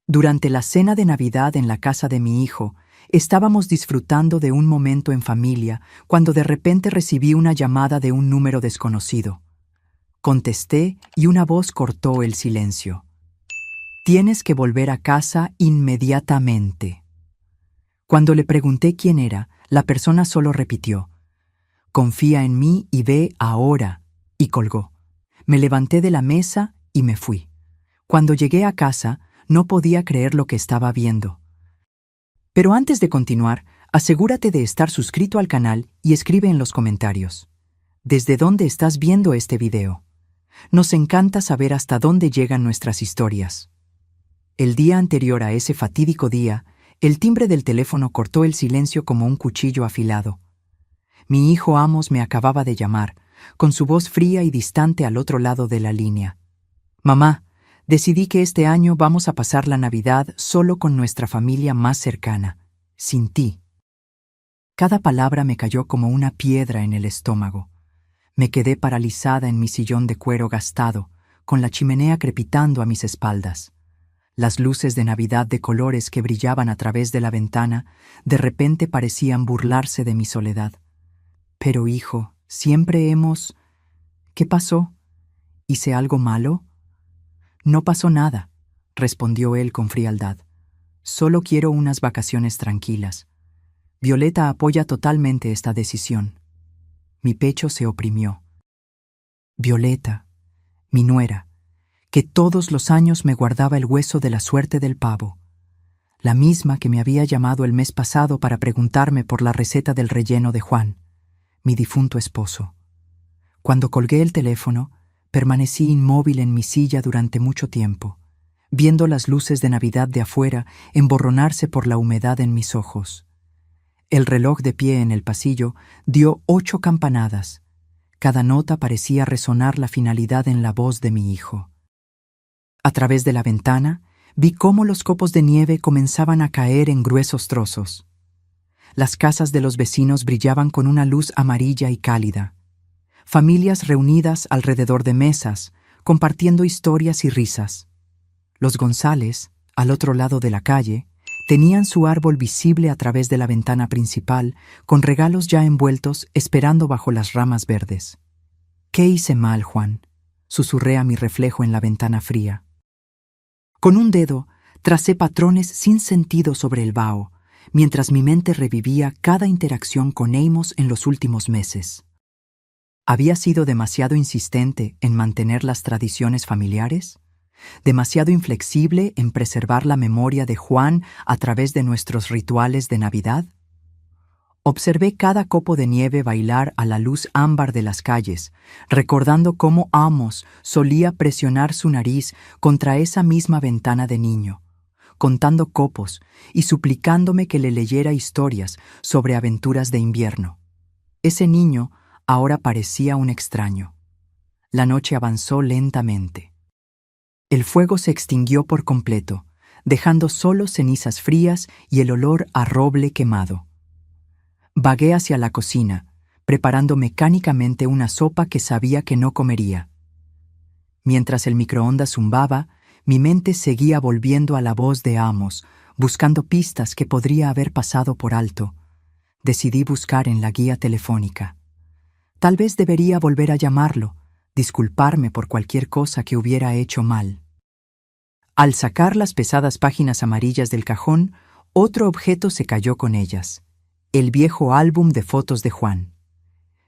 Durante la cena de Navidad en la casa de mi hijo, estábamos disfrutando de un momento en familia cuando de repente recibí una llamada de un número desconocido. Contesté y una voz cortó el silencio. Tienes que volver a casa inmediatamente. Cuando le pregunté quién era, la persona solo repitió, confía en mí y ve ahora, y colgó. Me levanté de la mesa y me fui. Cuando llegué a casa, no podía creer lo que estaba viendo. Pero antes de continuar, asegúrate de estar suscrito al canal y escribe en los comentarios. ¿Desde dónde estás viendo este video? Nos encanta saber hasta dónde llegan nuestras historias. El día anterior a ese fatídico día, el timbre del teléfono cortó el silencio como un cuchillo afilado. Mi hijo Amos me acababa de llamar, con su voz fría y distante al otro lado de la línea. Mamá, decidí que este año vamos a pasar la Navidad solo con nuestra familia más cercana, sin ti. Cada palabra me cayó como una piedra en el estómago. Me quedé paralizada en mi sillón de cuero gastado, con la chimenea crepitando a mis espaldas. Las luces de Navidad de colores que brillaban a través de la ventana de repente parecían burlarse de mi soledad. Pero hijo, siempre hemos... ¿Qué pasó? ¿Hice algo malo? No pasó nada, respondió él con frialdad. Solo quiero unas vacaciones tranquilas. Violeta apoya totalmente esta decisión. Mi pecho se oprimió. Violeta, mi nuera, que todos los años me guardaba el hueso de la suerte del pavo, la misma que me había llamado el mes pasado para preguntarme por la receta del relleno de Juan, mi difunto esposo. Cuando colgué el teléfono, permanecí inmóvil en mi silla durante mucho tiempo, viendo las luces de Navidad de afuera emborronarse por la humedad en mis ojos. El reloj de pie en el pasillo dio 8 campanadas. Cada nota parecía resonar la finalidad en la voz de mi hijo. A través de la ventana, vi cómo los copos de nieve comenzaban a caer en gruesos trozos. Las casas de los vecinos brillaban con una luz amarilla y cálida. Familias reunidas alrededor de mesas, compartiendo historias y risas. Los González, al otro lado de la calle, tenían su árbol visible a través de la ventana principal, con regalos ya envueltos esperando bajo las ramas verdes. ¿Qué hice mal, Juan?, susurré a mi reflejo en la ventana fría. Con un dedo, tracé patrones sin sentido sobre el vaho, mientras mi mente revivía cada interacción con Amos en los últimos meses. ¿Había sido demasiado insistente en mantener las tradiciones familiares? ¿Demasiado inflexible en preservar la memoria de Juan a través de nuestros rituales de Navidad? Observé cada copo de nieve bailar a la luz ámbar de las calles, recordando cómo Amos solía presionar su nariz contra esa misma ventana de niño, contando copos y suplicándome que le leyera historias sobre aventuras de invierno. Ese niño ahora parecía un extraño. La noche avanzó lentamente. El fuego se extinguió por completo, dejando solo cenizas frías y el olor a roble quemado. Vagué hacia la cocina, preparando mecánicamente una sopa que sabía que no comería. Mientras el microondas zumbaba, mi mente seguía volviendo a la voz de Amos, buscando pistas que podría haber pasado por alto. Decidí buscar en la guía telefónica. Tal vez debería volver a llamarlo, disculparme por cualquier cosa que hubiera hecho mal. Al sacar las pesadas páginas amarillas del cajón, otro objeto se cayó con ellas: el viejo álbum de fotos de Juan.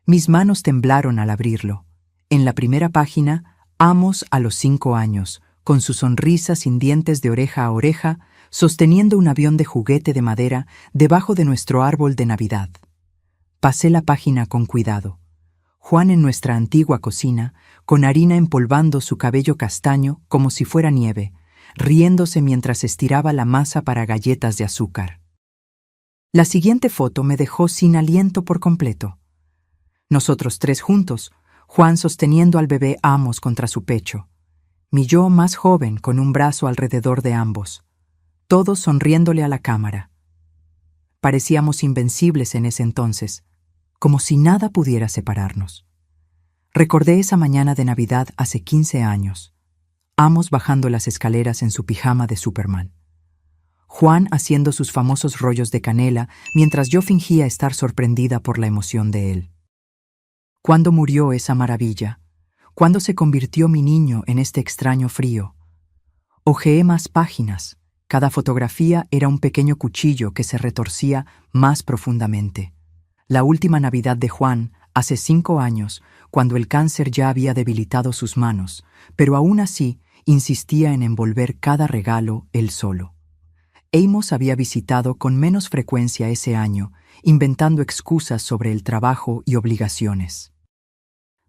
Mis manos temblaron al abrirlo. En la primera página, Amos a los 5 años, con su sonrisa sin dientes de oreja a oreja, sosteniendo un avión de juguete de madera debajo de nuestro árbol de Navidad. Pasé la página con cuidado. Juan en nuestra antigua cocina, con harina empolvando su cabello castaño como si fuera nieve, riéndose mientras estiraba la masa para galletas de azúcar. La siguiente foto me dejó sin aliento por completo. Nosotros 3 juntos, Juan sosteniendo al bebé Amos contra su pecho, mi yo más joven con un brazo alrededor de ambos, todos sonriéndole a la cámara. Parecíamos invencibles en ese entonces, como si nada pudiera separarnos. Recordé esa mañana de Navidad hace 15 años, Amos bajando las escaleras en su pijama de Superman. Juan haciendo sus famosos rollos de canela mientras yo fingía estar sorprendida por la emoción de él. ¿Cuándo murió esa maravilla? ¿Cuándo se convirtió mi niño en este extraño frío? Hojeé más páginas. Cada fotografía era un pequeño cuchillo que se retorcía más profundamente. La última Navidad de Juan, hace 5 años, cuando el cáncer ya había debilitado sus manos, pero aún así insistía en envolver cada regalo él solo. Amos había visitado con menos frecuencia ese año, inventando excusas sobre el trabajo y obligaciones.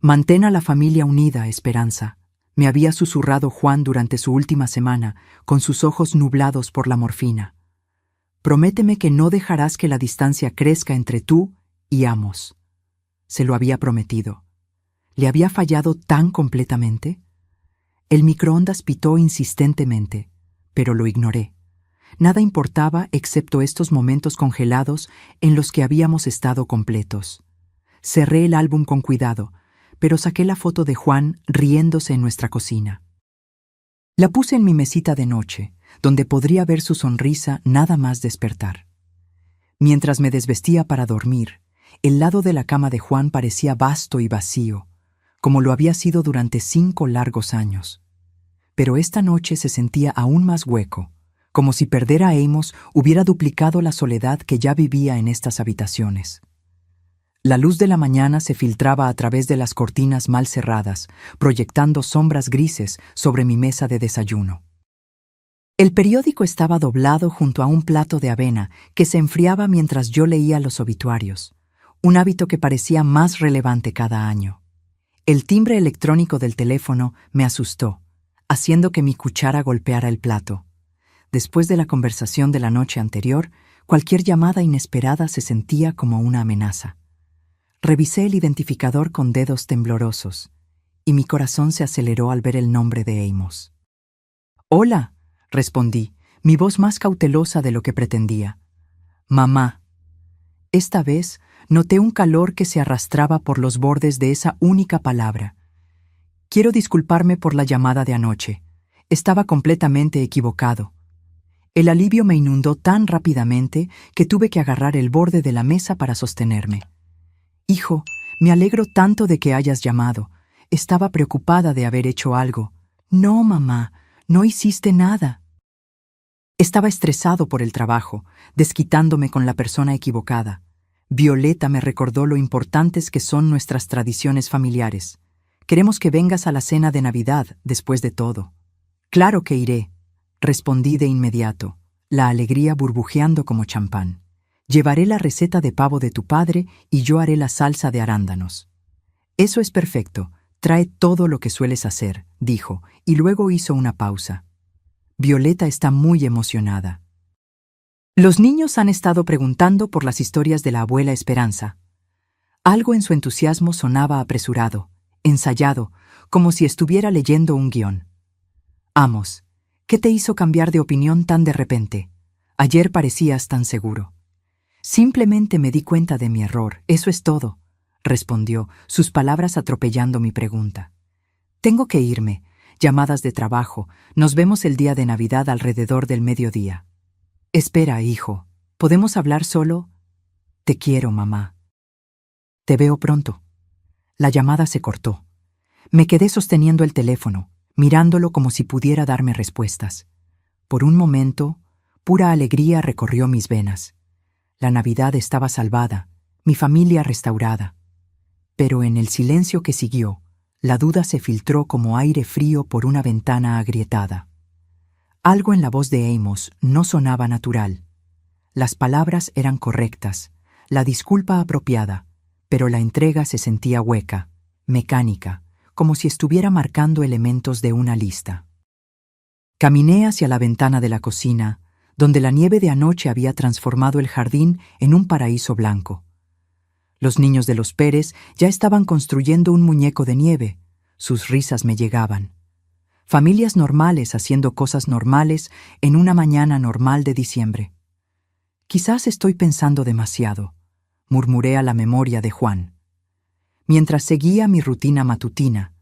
«Mantén a la familia unida, Esperanza», me había susurrado Juan durante su última semana, con sus ojos nublados por la morfina. «Prométeme que no dejarás que la distancia crezca entre tú y Amos». Se lo había prometido. ¿Le había fallado tan completamente? El microondas pitó insistentemente, pero lo ignoré. Nada importaba excepto estos momentos congelados en los que habíamos estado completos. Cerré el álbum con cuidado, pero saqué la foto de Juan riéndose en nuestra cocina. La puse en mi mesita de noche, donde podría ver su sonrisa nada más despertar. Mientras me desvestía para dormir, el lado de la cama de Juan parecía vasto y vacío, como lo había sido durante 5 largos años. Pero esta noche se sentía aún más hueco, como si perder a Amos hubiera duplicado la soledad que ya vivía en estas habitaciones. La luz de la mañana se filtraba a través de las cortinas mal cerradas, proyectando sombras grises sobre mi mesa de desayuno. El periódico estaba doblado junto a un plato de avena que se enfriaba mientras yo leía los obituarios, un hábito que parecía más relevante cada año. El timbre electrónico del teléfono me asustó, haciendo que mi cuchara golpeara el plato. Después de la conversación de la noche anterior, cualquier llamada inesperada se sentía como una amenaza. Revisé el identificador con dedos temblorosos, y mi corazón se aceleró al ver el nombre de Amos. «Hola», respondí, mi voz más cautelosa de lo que pretendía. «Mamá». Esta vez noté un calor que se arrastraba por los bordes de esa única palabra. «Quiero disculparme por la llamada de anoche. Estaba completamente equivocado». El alivio me inundó tan rápidamente que tuve que agarrar el borde de la mesa para sostenerme. «Hijo, me alegro tanto de que hayas llamado. Estaba preocupada de haber hecho algo». «No, mamá, no hiciste nada». Estaba estresado por el trabajo, desquitándome con la persona equivocada. Violeta me recordó lo importantes que son nuestras tradiciones familiares. «Queremos que vengas a la cena de Navidad, después de todo». «Claro que iré», respondí de inmediato, la alegría burbujeando como champán. «Llevaré la receta de pavo de tu padre y yo haré la salsa de arándanos». «Eso es perfecto. Trae todo lo que sueles hacer», dijo, y luego hizo una pausa. «Violeta está muy emocionada». Los niños han estado preguntando por las historias de la abuela Esperanza. Algo en su entusiasmo sonaba apresurado, ensayado, como si estuviera leyendo un guión. «Amos, ¿qué te hizo cambiar de opinión tan de repente? Ayer parecías tan seguro». «Simplemente me di cuenta de mi error, eso es todo», respondió, sus palabras atropellando mi pregunta. «Tengo que irme. Llamadas de trabajo. Nos vemos el día de Navidad alrededor del mediodía». «Espera, hijo. ¿Podemos hablar solo?» «Te quiero, mamá». «Te veo pronto». La llamada se cortó. Me quedé sosteniendo el teléfono, mirándolo como si pudiera darme respuestas. Por un momento, pura alegría recorrió mis venas. La Navidad estaba salvada, mi familia restaurada. Pero en el silencio que siguió, la duda se filtró como aire frío por una ventana agrietada. Algo en la voz de Amos no sonaba natural. Las palabras eran correctas, la disculpa apropiada, pero la entrega se sentía hueca, mecánica, como si estuviera marcando elementos de una lista. Caminé hacia la ventana de la cocina, donde la nieve de anoche había transformado el jardín en un paraíso blanco. Los niños de los Pérez ya estaban construyendo un muñeco de nieve. Sus risas me llegaban. Familias normales haciendo cosas normales en una mañana normal de diciembre. «Quizás estoy pensando demasiado», murmuré a la memoria de Juan. Mientras seguía mi rutina matutina,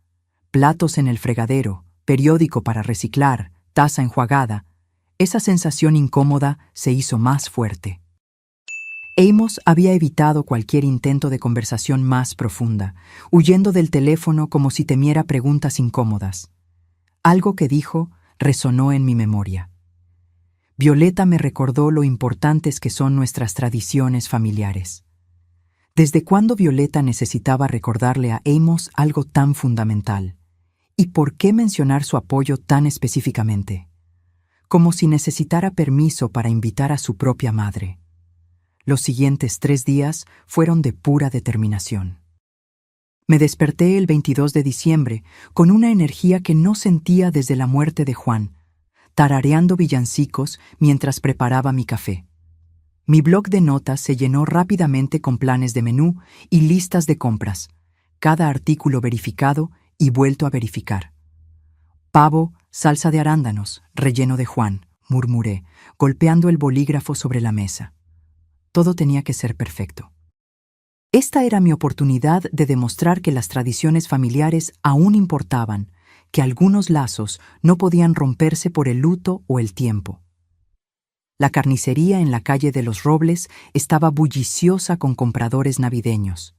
platos en el fregadero, periódico para reciclar, taza enjuagada, Esa sensación incómoda se hizo más fuerte. Amos había evitado cualquier intento de conversación más profunda, huyendo del teléfono como si temiera preguntas incómodas. Algo que dijo resonó en mi memoria. Violeta me recordó lo importantes que son nuestras tradiciones familiares. ¿Desde cuándo Violeta necesitaba recordarle a Amos algo tan fundamental? ¿Y por qué mencionar su apoyo tan específicamente? Como si necesitara permiso para invitar a su propia madre. Los siguientes 3 días fueron de pura determinación. Me desperté el 22 de diciembre con una energía que no sentía desde la muerte de Juan, tarareando villancicos mientras preparaba mi café. Mi bloc de notas se llenó rápidamente con planes de menú y listas de compras, cada artículo verificado y vuelto a verificar. Pavo, salsa de arándanos, relleno de Juan, murmuré, golpeando el bolígrafo sobre la mesa. Todo tenía que ser perfecto. Esta era mi oportunidad de demostrar que las tradiciones familiares aún importaban, que algunos lazos no podían romperse por el luto o el tiempo. La carnicería en la calle de los Robles estaba bulliciosa con compradores navideños.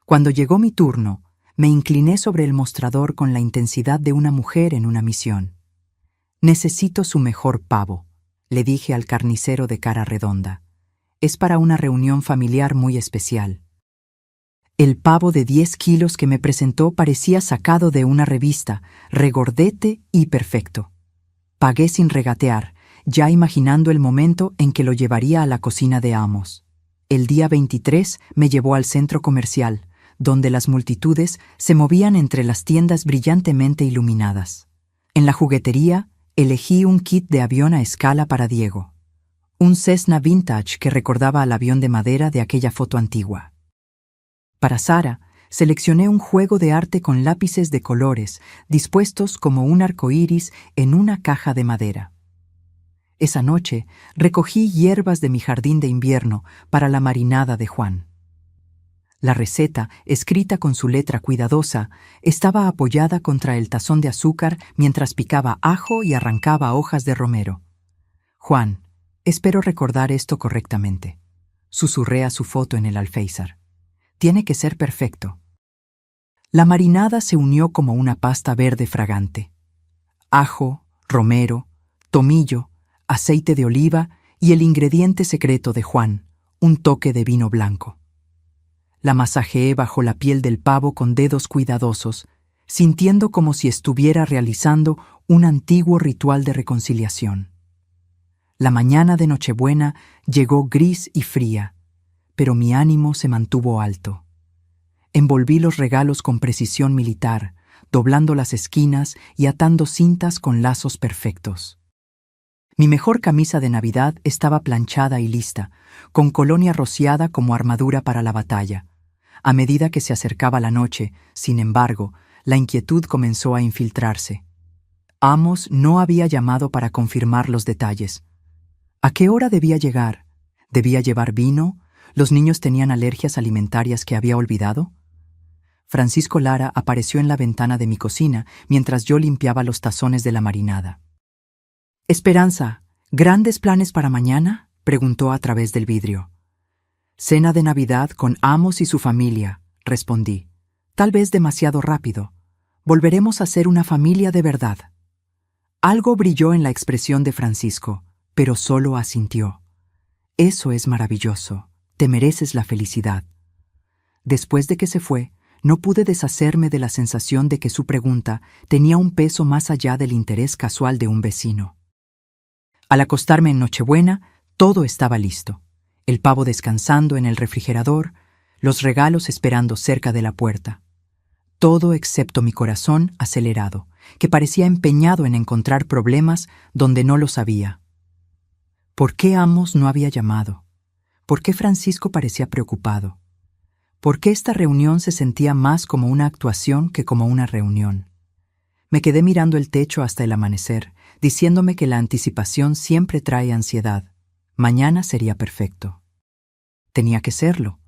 Cuando llegó mi turno, me incliné sobre el mostrador con la intensidad de una mujer en una misión. «Necesito su mejor pavo», le dije al carnicero de cara redonda. «Es para una reunión familiar muy especial». El pavo de 10 kilos que me presentó parecía sacado de una revista, regordete y perfecto. Pagué sin regatear, ya imaginando el momento en que lo llevaría a la cocina de Amos. El día 23 me llevó al centro comercial, donde las multitudes se movían entre las tiendas brillantemente iluminadas. En la juguetería, elegí un kit de avión a escala para Diego. Un Cessna vintage que recordaba al avión de madera de aquella foto antigua. Para Sara, seleccioné un juego de arte con lápices de colores, dispuestos como un arcoíris en una caja de madera. Esa noche, recogí hierbas de mi jardín de invierno para la marinada de Juan. La receta, escrita con su letra cuidadosa, estaba apoyada contra el tazón de azúcar mientras picaba ajo y arrancaba hojas de romero. «Juan, espero recordar esto correctamente», susurré a su foto en el alféizar. «Tiene que ser perfecto». La marinada se unió como una pasta verde fragante. Ajo, romero, tomillo, aceite de oliva y el ingrediente secreto de Juan, un toque de vino blanco. La masajeé bajo la piel del pavo con dedos cuidadosos, sintiendo como si estuviera realizando un antiguo ritual de reconciliación. La mañana de Nochebuena llegó gris y fría, pero mi ánimo se mantuvo alto. Envolví los regalos con precisión militar, doblando las esquinas y atando cintas con lazos perfectos. Mi mejor camisa de Navidad estaba planchada y lista, con colonia rociada como armadura para la batalla. A medida que se acercaba la noche, sin embargo, la inquietud comenzó a infiltrarse. Amos no había llamado para confirmar los detalles. ¿A qué hora debía llegar? ¿Debía llevar vino? ¿Los niños tenían alergias alimentarias que había olvidado? Francisco Lara apareció en la ventana de mi cocina mientras yo limpiaba los tazones de la marinada. «Esperanza, ¿grandes planes para mañana?», preguntó a través del vidrio. «Cena de Navidad con Amos y su familia», respondí. «Tal vez demasiado rápido. Volveremos a ser una familia de verdad». Algo brilló en la expresión de Francisco, pero solo asintió. «Eso es maravilloso. Te mereces la felicidad». Después de que se fue, no pude deshacerme de la sensación de que su pregunta tenía un peso más allá del interés casual de un vecino. Al acostarme en Nochebuena, todo estaba listo. El pavo descansando en el refrigerador, los regalos esperando cerca de la puerta. Todo excepto mi corazón acelerado, que parecía empeñado en encontrar problemas donde no los había. ¿Por qué Amos no había llamado? ¿Por qué Francisco parecía preocupado? ¿Por qué esta reunión se sentía más como una actuación que como una reunión? Me quedé mirando el techo hasta el amanecer, diciéndome que la anticipación siempre trae ansiedad. Mañana sería perfecto. Tenía que serlo.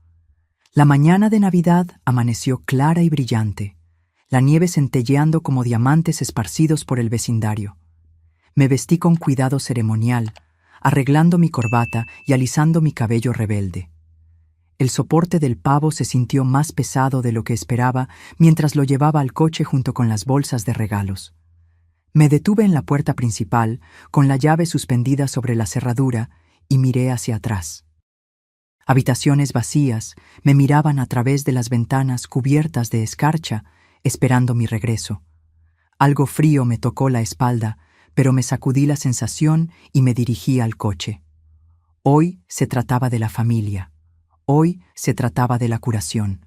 La mañana de Navidad amaneció clara y brillante, la nieve centelleando como diamantes esparcidos por el vecindario. Me vestí con cuidado ceremonial, arreglando mi corbata y alisando mi cabello rebelde. El soporte del pavo se sintió más pesado de lo que esperaba mientras lo llevaba al coche junto con las bolsas de regalos. Me detuve en la puerta principal, con la llave suspendida sobre la cerradura, y miré hacia atrás. Habitaciones vacías me miraban a través de las ventanas cubiertas de escarcha, esperando mi regreso. Algo frío me tocó la espalda, pero me sacudí la sensación y me dirigí al coche. Hoy se trataba de la familia. Hoy se trataba de la curación.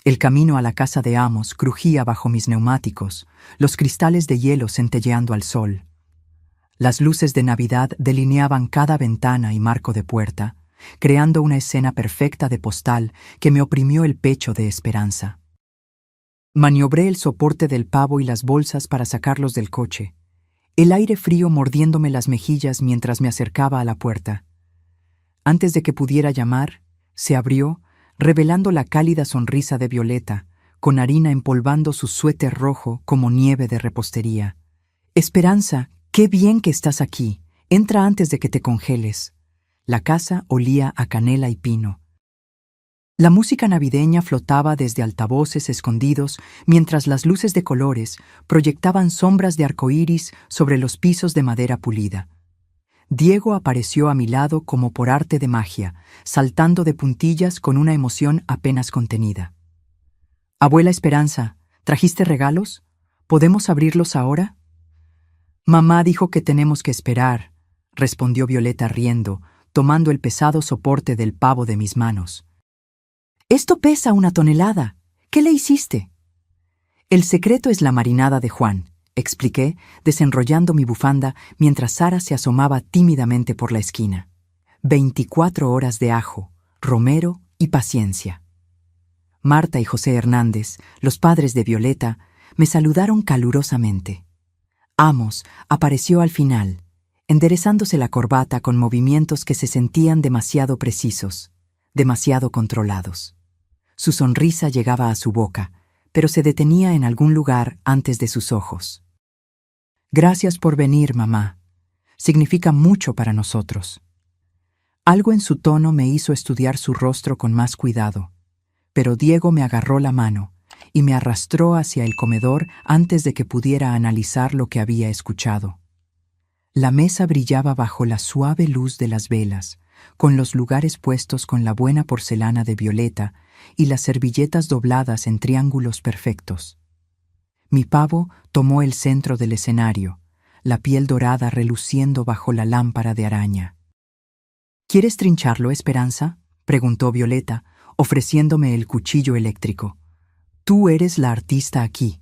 El camino a la casa de Amos crujía bajo mis neumáticos, los cristales de hielo centelleando al sol. Las luces de Navidad delineaban cada ventana y marco de puerta, creando una escena perfecta de postal que me oprimió el pecho de esperanza. Maniobré el soporte del pavo y las bolsas para sacarlos del coche, el aire frío mordiéndome las mejillas mientras me acercaba a la puerta. Antes de que pudiera llamar, se abrió, revelando la cálida sonrisa de Violeta, con harina empolvando su suéter rojo como nieve de repostería. «Esperanza, qué bien que estás aquí. Entra antes de que te congeles». La casa olía a canela y pino. La música navideña flotaba desde altavoces escondidos mientras las luces de colores proyectaban sombras de arcoíris sobre los pisos de madera pulida. Diego apareció a mi lado como por arte de magia, saltando de puntillas con una emoción apenas contenida. «Abuela Esperanza, ¿trajiste regalos? ¿Podemos abrirlos ahora?» «Mamá dijo que tenemos que esperar», respondió Violeta riendo, tomando el pesado soporte del pavo de mis manos. «Esto pesa 1 tonelada. ¿Qué le hiciste?» «El secreto es la marinada de Juan», expliqué, desenrollando mi bufanda mientras Sara se asomaba tímidamente por la esquina. 24 horas de ajo, romero y paciencia. Marta y José Hernández, los padres de Violeta, me saludaron calurosamente. Amos apareció al final, enderezándose la corbata con movimientos que se sentían demasiado precisos, demasiado controlados. Su sonrisa llegaba a su boca, pero se detenía en algún lugar antes de sus ojos. «Gracias por venir, mamá. Significa mucho para nosotros». Algo en su tono me hizo estudiar su rostro con más cuidado, pero Diego me agarró la mano y me arrastró hacia el comedor antes de que pudiera analizar lo que había escuchado. La mesa brillaba bajo la suave luz de las velas, con los lugares puestos con la buena porcelana de Violeta y las servilletas dobladas en triángulos perfectos. Mi pavo tomó el centro del escenario, la piel dorada reluciendo bajo la lámpara de araña. «¿Quieres trincharlo, Esperanza?», preguntó Violeta, ofreciéndome el cuchillo eléctrico. «Tú eres la artista aquí».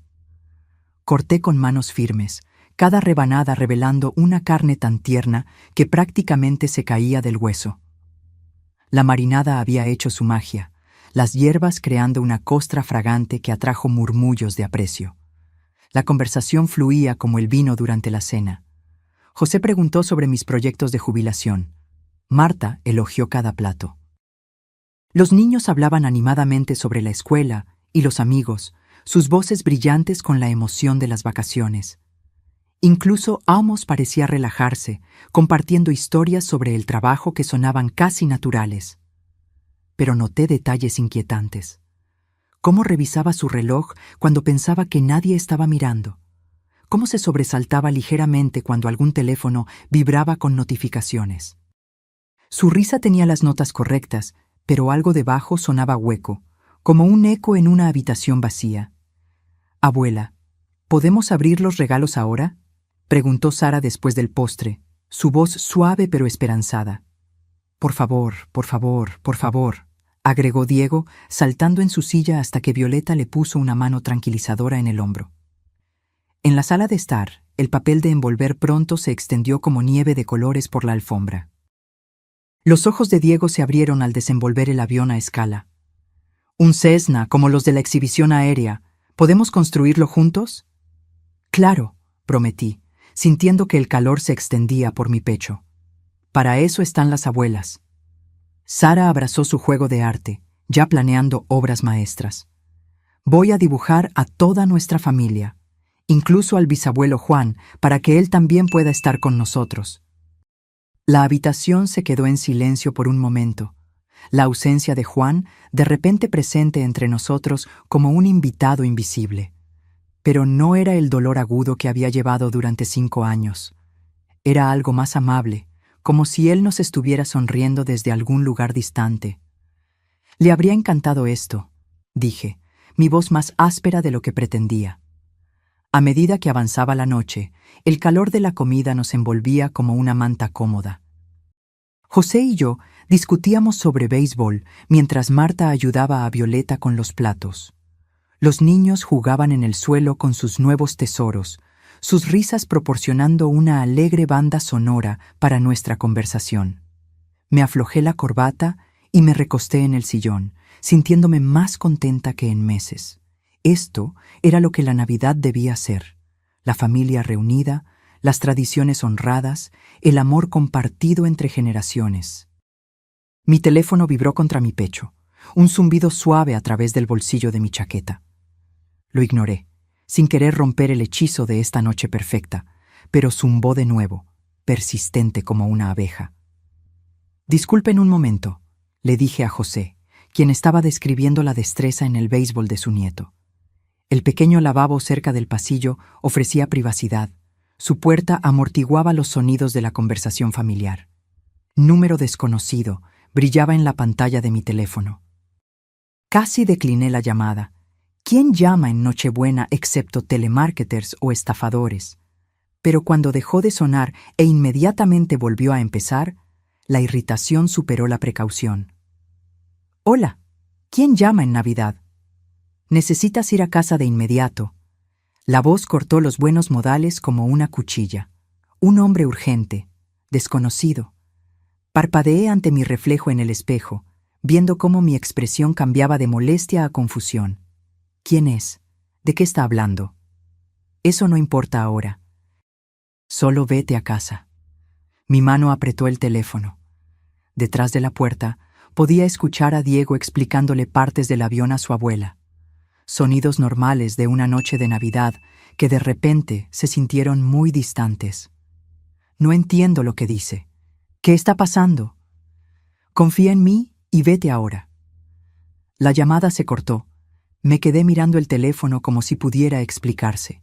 Corté con manos firmes, cada rebanada revelando una carne tan tierna que prácticamente se caía del hueso. La marinada había hecho su magia, las hierbas creando una costra fragante que atrajo murmullos de aprecio. La conversación fluía como el vino durante la cena. José preguntó sobre mis proyectos de jubilación. Marta elogió cada plato. Los niños hablaban animadamente sobre la escuela y los amigos, sus voces brillantes con la emoción de las vacaciones. Incluso Amos parecía relajarse, compartiendo historias sobre el trabajo que sonaban casi naturales. Pero noté detalles inquietantes. Cómo revisaba su reloj cuando pensaba que nadie estaba mirando. Cómo se sobresaltaba ligeramente cuando algún teléfono vibraba con notificaciones. Su risa tenía las notas correctas, pero algo debajo sonaba hueco, como un eco en una habitación vacía. «Abuela, ¿podemos abrir los regalos ahora?», preguntó Sara después del postre, su voz suave pero esperanzada. «Por favor, por favor, por favor», agregó Diego, saltando en su silla hasta que Violeta le puso una mano tranquilizadora en el hombro. En la sala de estar, el papel de envolver pronto se extendió como nieve de colores por la alfombra. Los ojos de Diego se abrieron al desenvolver el avión a escala. «¿Un Cessna, como los de la exhibición aérea? ¿Podemos construirlo juntos?» «Claro», prometí, sintiendo que el calor se extendía por mi pecho. «Para eso están las abuelas». Sara abrazó su juego de arte, ya planeando obras maestras. «Voy a dibujar a toda nuestra familia, incluso al bisabuelo Juan, para que él también pueda estar con nosotros. La habitación se quedó en silencio por un momento. La ausencia de Juan, de repente presente entre nosotros como un invitado invisible. Pero no era el dolor agudo que había llevado durante 5 años. Era algo más amable, como si él nos estuviera sonriendo desde algún lugar distante. Le habría encantado esto, dije, mi voz más áspera de lo que pretendía. A medida que avanzaba la noche, el calor de la comida nos envolvía como una manta cómoda. José y yo discutíamos sobre béisbol mientras Marta ayudaba a Violeta con los platos. Los niños jugaban en el suelo con sus nuevos tesoros, sus risas proporcionando una alegre banda sonora para nuestra conversación. Me aflojé la corbata y me recosté en el sillón, sintiéndome más contenta que en meses. Esto era lo que la Navidad debía ser: la familia reunida, las tradiciones honradas, el amor compartido entre generaciones. Mi teléfono vibró contra mi pecho, un zumbido suave a través del bolsillo de mi chaqueta. Lo ignoré, sin querer romper el hechizo de esta noche perfecta, pero zumbó de nuevo, persistente como una abeja. «Disculpen un momento», le dije a José, quien estaba describiendo la destreza en el béisbol de su nieto. El pequeño lavabo cerca del pasillo ofrecía privacidad. Su puerta amortiguaba los sonidos de la conversación familiar. Número desconocido brillaba en la pantalla de mi teléfono. Casi decliné la llamada. ¿Quién llama en Nochebuena excepto telemarketers o estafadores? Pero cuando dejó de sonar e inmediatamente volvió a empezar, la irritación superó la precaución. «Hola, ¿quién llama en Navidad? Necesitas ir a casa de inmediato». La voz cortó los buenos modales como una cuchilla. Un hombre urgente, desconocido. Parpadeé ante mi reflejo en el espejo, viendo cómo mi expresión cambiaba de molestia a confusión. ¿Quién es? ¿De qué está hablando? Eso no importa ahora. Solo vete a casa. Mi mano apretó el teléfono. Detrás de la puerta, podía escuchar a Diego explicándole partes del avión a su abuela. Sonidos normales de una noche de Navidad que de repente se sintieron muy distantes. No entiendo lo que dice. ¿Qué está pasando? Confía en mí y vete ahora. La llamada se cortó. Me quedé mirando el teléfono como si pudiera explicarse.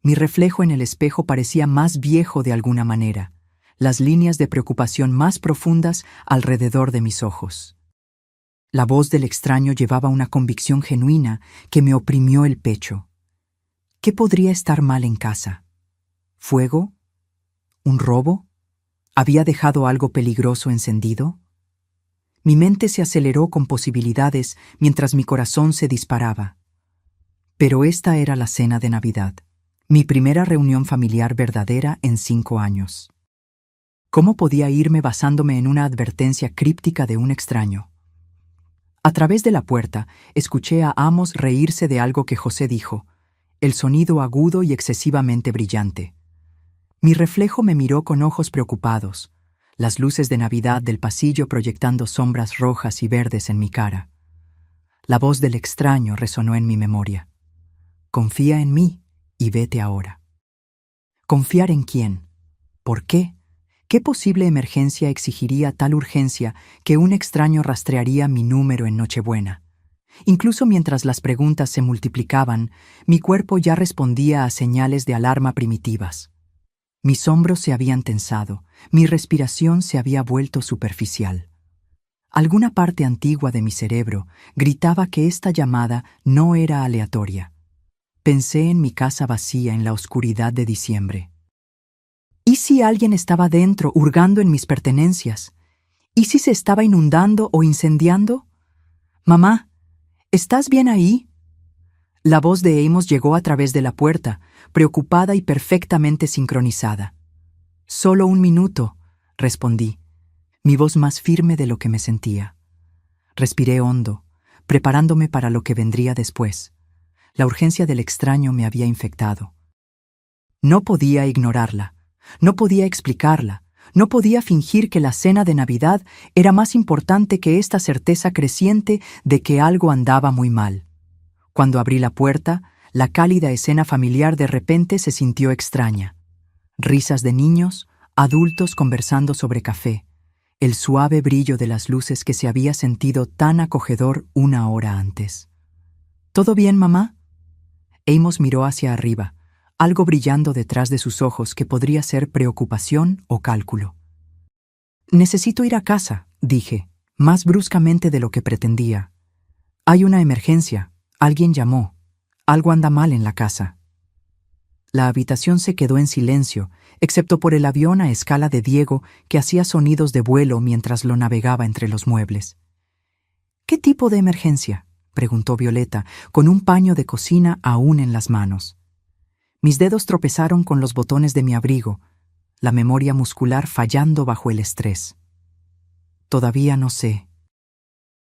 Mi reflejo en el espejo parecía más viejo de alguna manera, las líneas de preocupación más profundas alrededor de mis ojos. La voz del extraño llevaba una convicción genuina que me oprimió el pecho. ¿Qué podría estar mal en casa? ¿Fuego? ¿Un robo? ¿Había dejado algo peligroso encendido? Mi mente se aceleró con posibilidades mientras mi corazón se disparaba. Pero esta era la cena de Navidad, mi primera reunión familiar verdadera en 5 años. ¿Cómo podía irme basándome en una advertencia críptica de un extraño? A través de la puerta, escuché a Amos reírse de algo que José dijo, el sonido agudo y excesivamente brillante. Mi reflejo me miró con ojos preocupados, las luces de Navidad del pasillo proyectando sombras rojas y verdes en mi cara. La voz del extraño resonó en mi memoria. Confía en mí y vete ahora. ¿Confiar en quién? ¿Por qué? ¿Qué posible emergencia exigiría tal urgencia que un extraño rastrearía mi número en Nochebuena? Incluso mientras las preguntas se multiplicaban, mi cuerpo ya respondía a señales de alarma primitivas. Mis hombros se habían tensado, mi respiración se había vuelto superficial. Alguna parte antigua de mi cerebro gritaba que esta llamada no era aleatoria. Pensé en mi casa vacía en la oscuridad de diciembre. ¿Y si alguien estaba dentro hurgando en mis pertenencias? ¿Y si se estaba inundando o incendiando? «Mamá, ¿estás bien ahí?» La voz de Amos llegó a través de la puerta, preocupada y perfectamente sincronizada. «Solo 1 minuto», respondí, mi voz más firme de lo que me sentía. Respiré hondo, preparándome para lo que vendría después. La urgencia del extraño me había infectado. No podía ignorarla. No podía explicarla, no podía fingir que la cena de Navidad era más importante que esta certeza creciente de que algo andaba muy mal. Cuando abrí la puerta, La cálida escena familiar de repente se sintió extraña. Risas de niños, adultos conversando sobre café, el suave brillo de las luces que se había sentido tan acogedor una hora antes. ¿Todo bien, mamá? Amos miró hacia arriba, algo brillando detrás de sus ojos que podría ser preocupación o cálculo. Necesito ir a casa, dije, más bruscamente de lo que pretendía. Hay una emergencia, alguien llamó, algo anda mal en la casa. La habitación se quedó en silencio, excepto por el avión a escala de Diego que hacía sonidos de vuelo mientras lo navegaba entre los muebles. ¿Qué tipo de emergencia?, preguntó Violeta, con un paño de cocina aún en las manos. Mis dedos tropezaron con los botones de mi abrigo, la memoria muscular fallando bajo el estrés. Todavía no sé.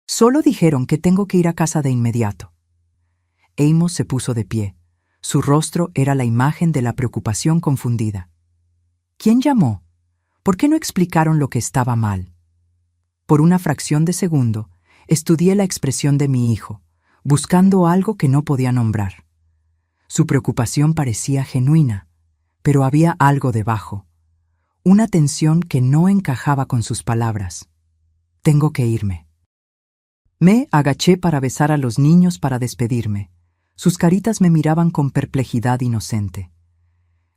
Solo dijeron que tengo que ir a casa de inmediato. Amos se puso de pie. Su rostro era la imagen de la preocupación confundida. ¿Quién llamó? ¿Por qué no explicaron lo que estaba mal? Por una fracción de segundo, estudié la expresión de mi hijo, buscando algo que no podía nombrar. Su preocupación parecía genuina, pero había algo debajo, una tensión que no encajaba con sus palabras. Tengo que irme. Me agaché para besar a los niños para despedirme. Sus caritas me miraban con perplejidad inocente.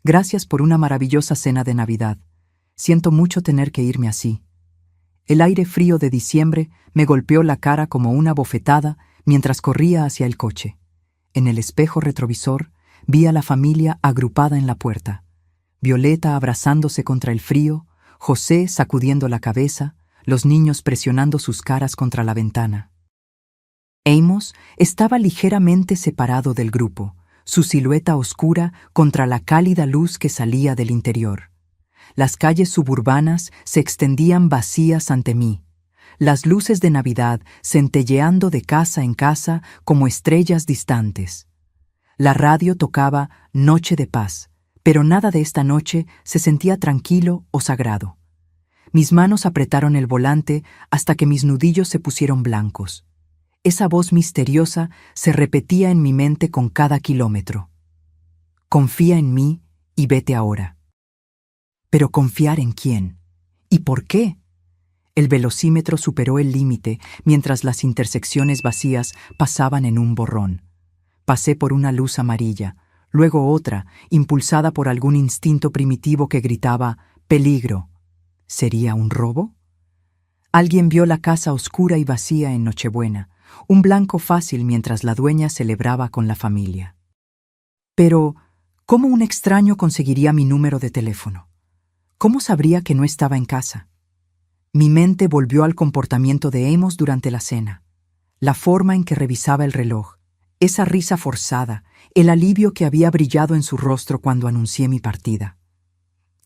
Gracias por una maravillosa cena de Navidad. Siento mucho tener que irme así. El aire frío de diciembre me golpeó la cara como una bofetada mientras corría hacia el coche. En el espejo retrovisor vi a la familia agrupada en la puerta. Violeta abrazándose contra el frío, José sacudiendo la cabeza, los niños presionando sus caras contra la ventana. Amos estaba ligeramente separado del grupo, su silueta oscura contra la cálida luz que salía del interior. Las calles suburbanas se extendían vacías ante mí, las luces de Navidad centelleando de casa en casa como estrellas distantes. La radio tocaba Noche de Paz, pero nada de esta noche se sentía tranquilo o sagrado. Mis manos apretaron el volante hasta que mis nudillos se pusieron blancos. Esa voz misteriosa se repetía en mi mente con cada kilómetro. Confía en mí y vete ahora. Pero ¿confiar en quién? ¿Y por qué? El velocímetro superó el límite mientras las intersecciones vacías pasaban en un borrón. Pasé por una luz amarilla, luego otra, impulsada por algún instinto primitivo que gritaba «peligro». ¿Sería un robo? Alguien vio la casa oscura y vacía en Nochebuena, un blanco fácil mientras la dueña celebraba con la familia. Pero, ¿cómo un extraño conseguiría mi número de teléfono? ¿Cómo sabría que no estaba en casa? Mi mente volvió al comportamiento de Amos durante la cena, la forma en que revisaba el reloj, esa risa forzada, el alivio que había brillado en su rostro cuando anuncié mi partida.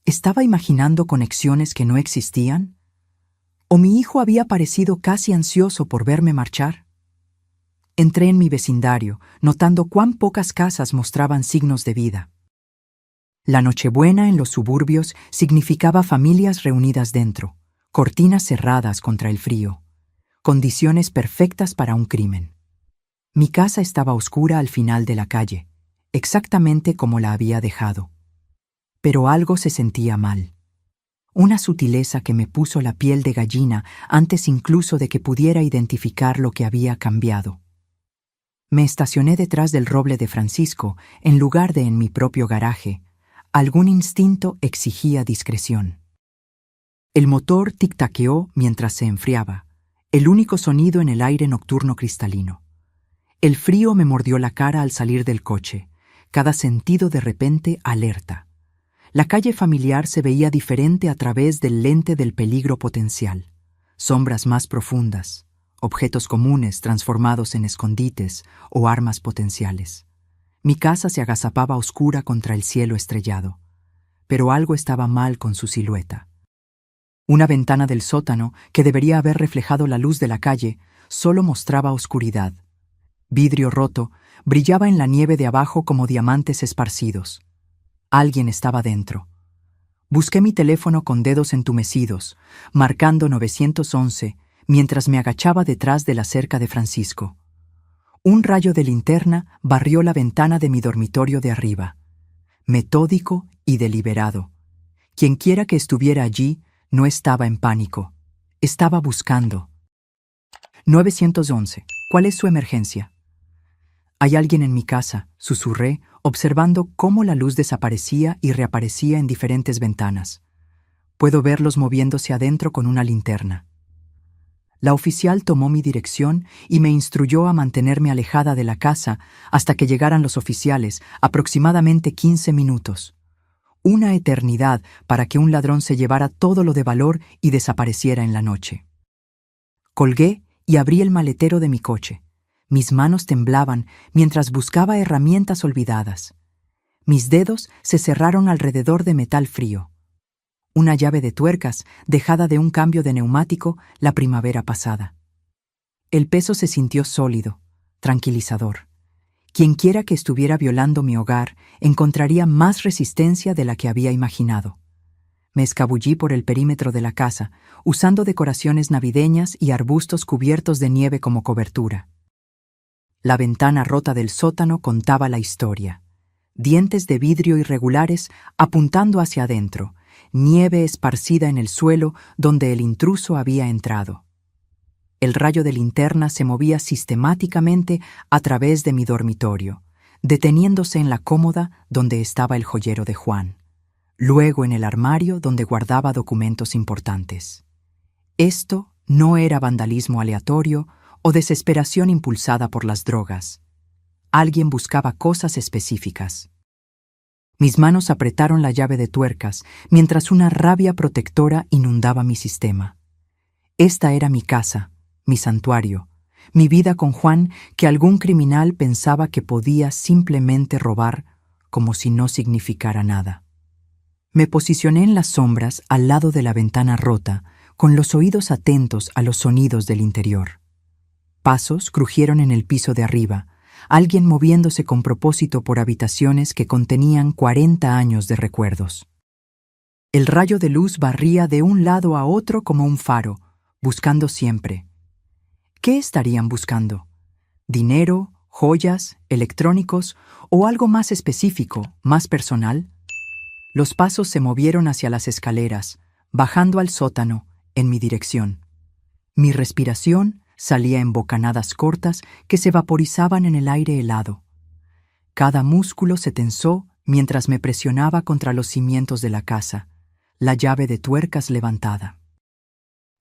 ¿Estaba imaginando conexiones que no existían? ¿O mi hijo había parecido casi ansioso por verme marchar? Entré en mi vecindario, notando cuán pocas casas mostraban signos de vida. La Nochebuena en los suburbios significaba familias reunidas dentro, cortinas cerradas contra el frío, condiciones perfectas para un crimen. Mi casa estaba oscura al final de la calle, exactamente como la había dejado. Pero algo se sentía mal. Una sutileza que me puso la piel de gallina antes incluso de que pudiera identificar lo que había cambiado. Me estacioné detrás del roble de Francisco en lugar de en mi propio garaje. Algún instinto exigía discreción. El motor tic-taqueó mientras se enfriaba, el único sonido en el aire nocturno cristalino. El frío me mordió la cara al salir del coche, cada sentido de repente alerta. La calle familiar se veía diferente a través del lente del peligro potencial. Sombras más profundas, objetos comunes transformados en escondites o armas potenciales. Mi casa se agazapaba oscura contra el cielo estrellado, pero algo estaba mal con su silueta. Una ventana del sótano, que debería haber reflejado la luz de la calle, solo mostraba oscuridad. Vidrio roto brillaba en la nieve de abajo como diamantes esparcidos. Alguien estaba dentro. Busqué mi teléfono con dedos entumecidos, marcando 911, mientras me agachaba detrás de la cerca de Francisco. Un rayo de linterna barrió la ventana de mi dormitorio de arriba. Metódico y deliberado. Quienquiera que estuviera allí no estaba en pánico. Estaba buscando. 911. ¿Cuál es su emergencia? Hay alguien en mi casa, susurré, observando cómo la luz desaparecía y reaparecía en diferentes ventanas. Puedo verlos moviéndose adentro con una linterna. La oficial tomó mi dirección y me instruyó a mantenerme alejada de la casa hasta que llegaran los oficiales, aproximadamente 15 minutos. Una eternidad para que un ladrón se llevara todo lo de valor y desapareciera en la noche. Colgué y abrí el maletero de mi coche. Mis manos temblaban mientras buscaba herramientas olvidadas. Mis dedos se cerraron alrededor de metal frío. Una llave de tuercas dejada de un cambio de neumático la primavera pasada. El peso se sintió sólido, tranquilizador. Quienquiera que estuviera violando mi hogar encontraría más resistencia de la que había imaginado. Me escabullí por el perímetro de la casa, usando decoraciones navideñas y arbustos cubiertos de nieve como cobertura. La ventana rota del sótano contaba la historia. Dientes de vidrio irregulares apuntando hacia adentro, nieve esparcida en el suelo donde el intruso había entrado. El rayo de linterna se movía sistemáticamente a través de mi dormitorio, deteniéndose en la cómoda donde estaba el joyero de Juan, luego en el armario donde guardaba documentos importantes. Esto no era vandalismo aleatorio o desesperación impulsada por las drogas. Alguien buscaba cosas específicas. Mis manos apretaron la llave de tuercas mientras una rabia protectora inundaba mi sistema. Esta era mi casa, mi santuario, mi vida con Juan que algún criminal pensaba que podía simplemente robar como si no significara nada. Me posicioné en las sombras al lado de la ventana rota, con los oídos atentos a los sonidos del interior. Pasos crujieron en el piso de arriba, alguien moviéndose con propósito por habitaciones que contenían 40 años de recuerdos. El rayo de luz barría de un lado a otro como un faro, buscando siempre. ¿Qué estarían buscando? ¿Dinero, joyas, electrónicos o algo más específico, más personal? Los pasos se movieron hacia las escaleras, bajando al sótano, en mi dirección. Mi respiración salía en bocanadas cortas que se vaporizaban en el aire helado. Cada músculo se tensó mientras me presionaba contra los cimientos de la casa, la llave de tuercas levantada.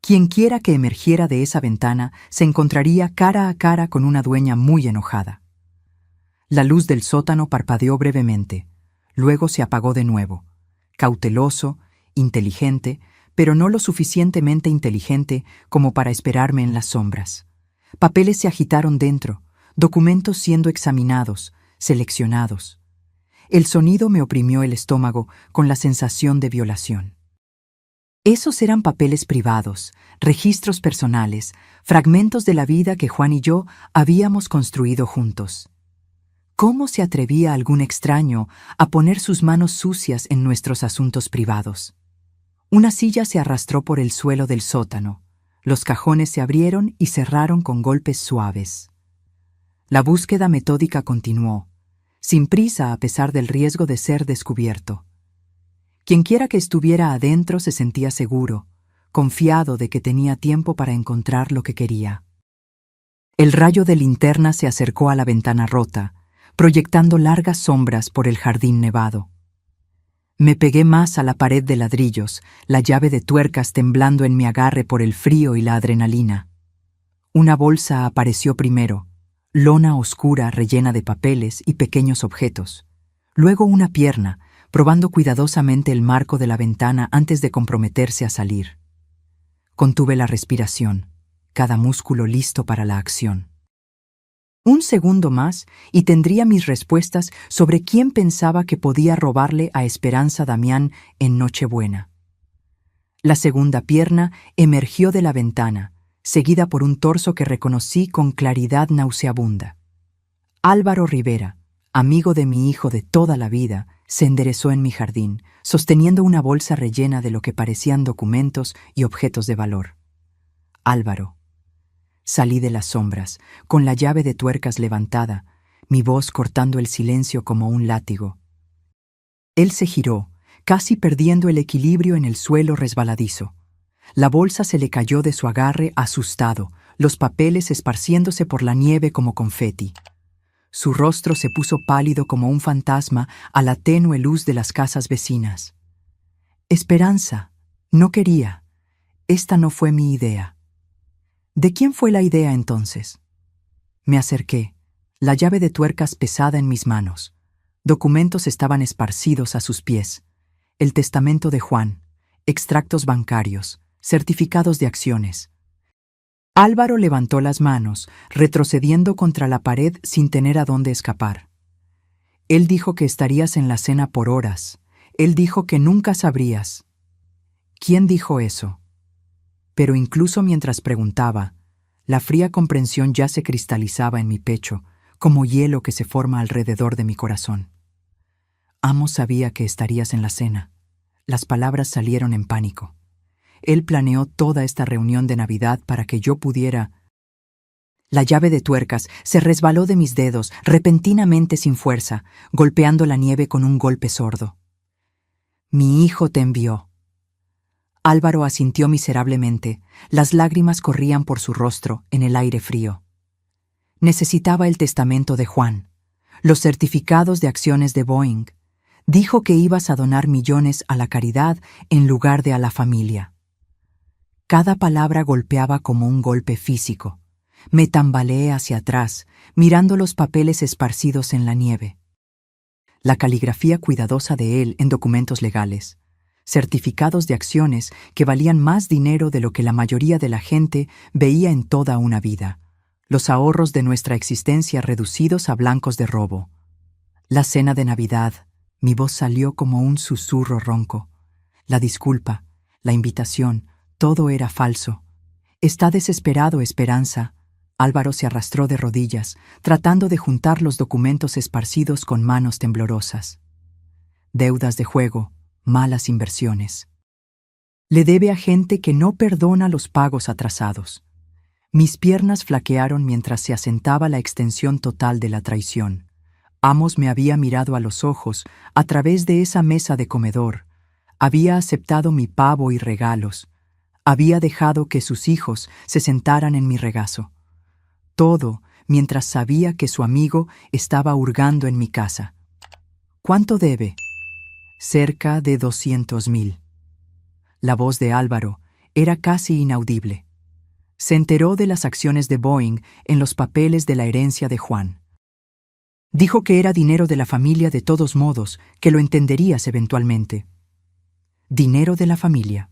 Quienquiera que emergiera de esa ventana se encontraría cara a cara con una dueña muy enojada. La luz del sótano parpadeó brevemente, luego se apagó de nuevo, cauteloso, inteligente, pero no lo suficientemente inteligente como para esperarme en las sombras. Papeles se agitaron dentro, documentos siendo examinados, seleccionados. El sonido me oprimió el estómago con la sensación de violación. Esos eran papeles privados, registros personales, fragmentos de la vida que Juan y yo habíamos construido juntos. ¿Cómo se atrevía algún extraño a poner sus manos sucias en nuestros asuntos privados? Una silla se arrastró por el suelo del sótano. Los cajones se abrieron y cerraron con golpes suaves. La búsqueda metódica continuó, sin prisa a pesar del riesgo de ser descubierto. Quienquiera que estuviera adentro se sentía seguro, confiado de que tenía tiempo para encontrar lo que quería. El rayo de linterna se acercó a la ventana rota, proyectando largas sombras por el jardín nevado. Me pegué más a la pared de ladrillos, la llave de tuercas temblando en mi agarre por el frío y la adrenalina. Una bolsa apareció primero, lona oscura rellena de papeles y pequeños objetos. Luego una pierna, probando cuidadosamente el marco de la ventana antes de comprometerse a salir. Contuve la respiración, cada músculo listo para la acción. Un segundo más y tendría mis respuestas sobre quién pensaba que podía robarle a Esperanza Damián en Nochebuena. La segunda pierna emergió de la ventana, seguida por un torso que reconocí con claridad nauseabunda. Álvaro Rivera, amigo de mi hijo de toda la vida, se enderezó en mi jardín, sosteniendo una bolsa rellena de lo que parecían documentos y objetos de valor. Álvaro. Salí de las sombras, con la llave de tuercas levantada, mi voz cortando el silencio como un látigo. Él se giró, casi perdiendo el equilibrio en el suelo resbaladizo. La bolsa se le cayó de su agarre asustado, los papeles esparciéndose por la nieve como confeti. Su rostro se puso pálido como un fantasma a la tenue luz de las casas vecinas. Esperanza, no quería. Esta no fue mi idea. ¿De quién fue la idea entonces? Me acerqué, la llave de tuercas pesada en mis manos. Documentos estaban esparcidos a sus pies. El testamento de Juan, extractos bancarios, certificados de acciones. Álvaro levantó las manos, retrocediendo contra la pared sin tener a dónde escapar. Él dijo que estarías en la cena por horas. Él dijo que nunca sabrías. ¿Quién dijo eso? Pero incluso mientras preguntaba, la fría comprensión ya se cristalizaba en mi pecho, como hielo que se forma alrededor de mi corazón. Amos sabía que estarías en la cena. Las palabras salieron en pánico. Él planeó toda esta reunión de Navidad para que yo pudiera... La llave de tuercas se resbaló de mis dedos, repentinamente sin fuerza, golpeando la nieve con un golpe sordo. Mi hijo te envió. Álvaro asintió miserablemente. Las lágrimas corrían por su rostro en el aire frío. Necesitaba el testamento de Juan, los certificados de acciones de Boeing. Dijo que ibas a donar millones a la caridad en lugar de a la familia. Cada palabra golpeaba como un golpe físico. Me tambaleé hacia atrás, mirando los papeles esparcidos en la nieve. La caligrafía cuidadosa de él en documentos legales. Certificados de acciones que valían más dinero de lo que la mayoría de la gente veía en toda una vida. Los ahorros de nuestra existencia reducidos a blancos de robo. La cena de Navidad. Mi voz salió como un susurro ronco. La disculpa, la invitación, todo era falso. Está desesperado, Esperanza. Álvaro se arrastró de rodillas, tratando de juntar los documentos esparcidos con manos temblorosas. Deudas de juego, malas inversiones. Le debe a gente que no perdona los pagos atrasados. Mis piernas flaquearon mientras se asentaba la extensión total de la traición. Amos me había mirado a los ojos a través de esa mesa de comedor. Había aceptado mi pavo y regalos. Había dejado que sus hijos se sentaran en mi regazo. Todo mientras sabía que su amigo estaba hurgando en mi casa. ¿Cuánto debe? Cerca de 200,000. La voz de Álvaro era casi inaudible. Se enteró de las acciones de Boeing en los papeles de la herencia de Juan. Dijo que era dinero de la familia de todos modos, que lo entenderías eventualmente. Dinero de la familia.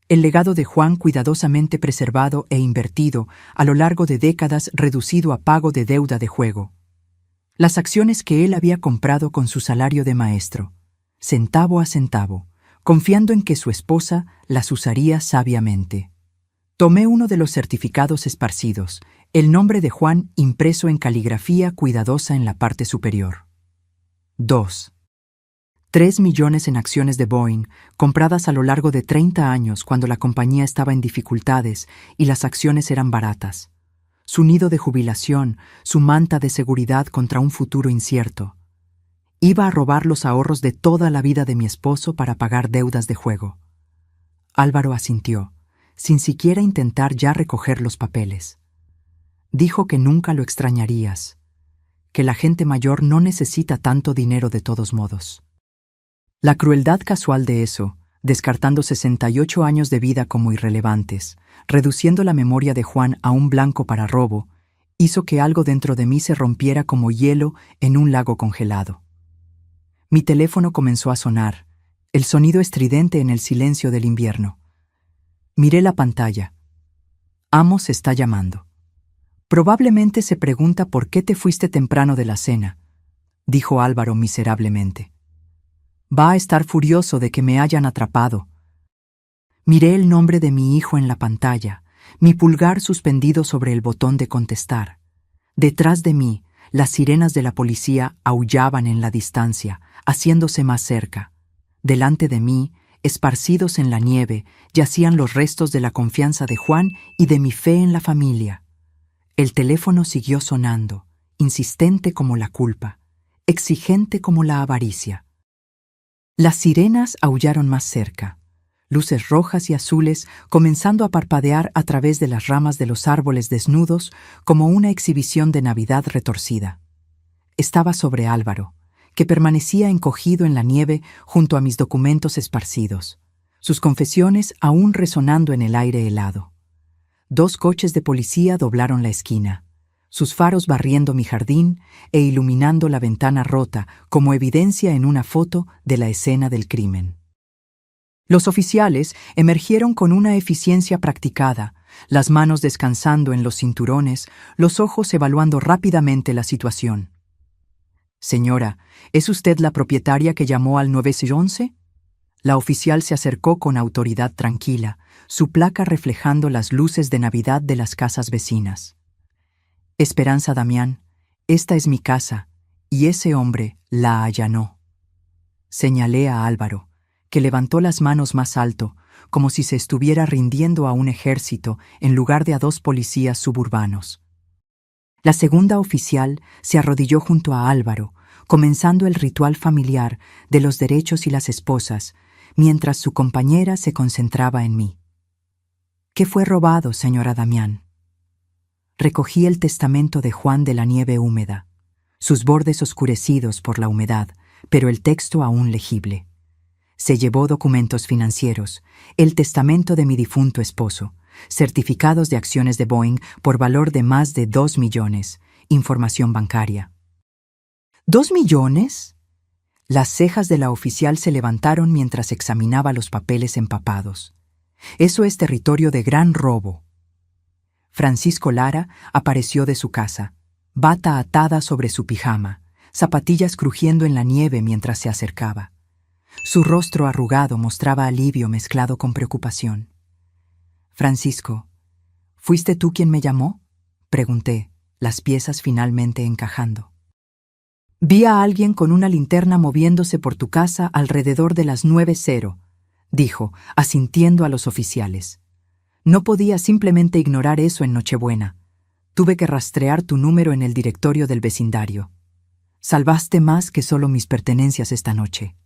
El legado de Juan cuidadosamente preservado e invertido a lo largo de décadas reducido a pago de deuda de juego. Las acciones que él había comprado con su salario de maestro, centavo a centavo, confiando en que su esposa las usaría sabiamente. Tomé uno de los certificados esparcidos, el nombre de Juan impreso en caligrafía cuidadosa en la parte superior. 2. 3 millones en acciones de Boeing, compradas a lo largo de 30 años cuando la compañía estaba en dificultades y las acciones eran baratas. Su nido de jubilación, su manta de seguridad contra un futuro incierto. Iba a robar los ahorros de toda la vida de mi esposo para pagar deudas de juego. Álvaro asintió, sin siquiera intentar ya recoger los papeles. Dijo que nunca lo extrañarías, que la gente mayor no necesita tanto dinero de todos modos. La crueldad casual de eso, descartando 68 años de vida como irrelevantes, reduciendo la memoria de Juan a un blanco para robo, hizo que algo dentro de mí se rompiera como hielo en un lago congelado. Mi teléfono comenzó a sonar, el sonido estridente en el silencio del invierno. Miré la pantalla. Amos está llamando. Probablemente se pregunta por qué te fuiste temprano de la cena, dijo Álvaro miserablemente. Va a estar furioso de que me hayan atrapado. Miré el nombre de mi hijo en la pantalla, mi pulgar suspendido sobre el botón de contestar. Detrás de mí, las sirenas de la policía aullaban en la distancia, haciéndose más cerca. Delante de mí, Esparcidos en la nieve, yacían los restos de la confianza de Juan y de mi fe en la familia. El teléfono siguió sonando, insistente como la culpa, exigente como la avaricia. Las sirenas aullaron más cerca, luces rojas y azules comenzando a parpadear a través de las ramas de los árboles desnudos como una exhibición de Navidad retorcida. Estaba sobre Álvaro, que permanecía encogido en la nieve junto a mis documentos esparcidos, sus confesiones aún resonando en el aire helado. 2 coches de policía doblaron la esquina, sus faros barriendo mi jardín e iluminando la ventana rota como evidencia en una foto de la escena del crimen. Los oficiales emergieron con una eficiencia practicada, las manos descansando en los cinturones, los ojos evaluando rápidamente la situación. «Señora, ¿es usted la propietaria que llamó al 911?» La oficial se acercó con autoridad tranquila, su placa reflejando las luces de Navidad de las casas vecinas. «Esperanza Damián, esta es mi casa, y ese hombre la allanó». Señalé a Álvaro, que levantó las manos más alto, como si se estuviera rindiendo a un ejército en lugar de a 2 policías suburbanos. La segunda oficial se arrodilló junto a Álvaro, comenzando el ritual familiar de los derechos y las esposas, mientras su compañera se concentraba en mí. «¿Qué fue robado, señora Damián?» Recogí el testamento de Juan de la nieve húmeda, sus bordes oscurecidos por la humedad, pero el texto aún legible. Se llevó documentos financieros, el testamento de mi difunto esposo, certificados de acciones de Boeing por valor de más de 2 millones, información bancaria. ¿2 millones? Las cejas de la oficial se levantaron mientras examinaba los papeles empapados. Eso es territorio de gran robo. Francisco Lara apareció de su casa, bata atada sobre su pijama, zapatillas crujiendo en la nieve mientras se acercaba. Su rostro arrugado mostraba alivio mezclado con preocupación. «Francisco, ¿fuiste tú quien me llamó?», pregunté, las piezas finalmente encajando. «Vi a alguien con una linterna moviéndose por tu casa alrededor de las 9:00, dijo, asintiendo a los oficiales. «No podía simplemente ignorar eso en Nochebuena. Tuve que rastrear tu número en el directorio del vecindario. Salvaste más que solo mis pertenencias esta noche».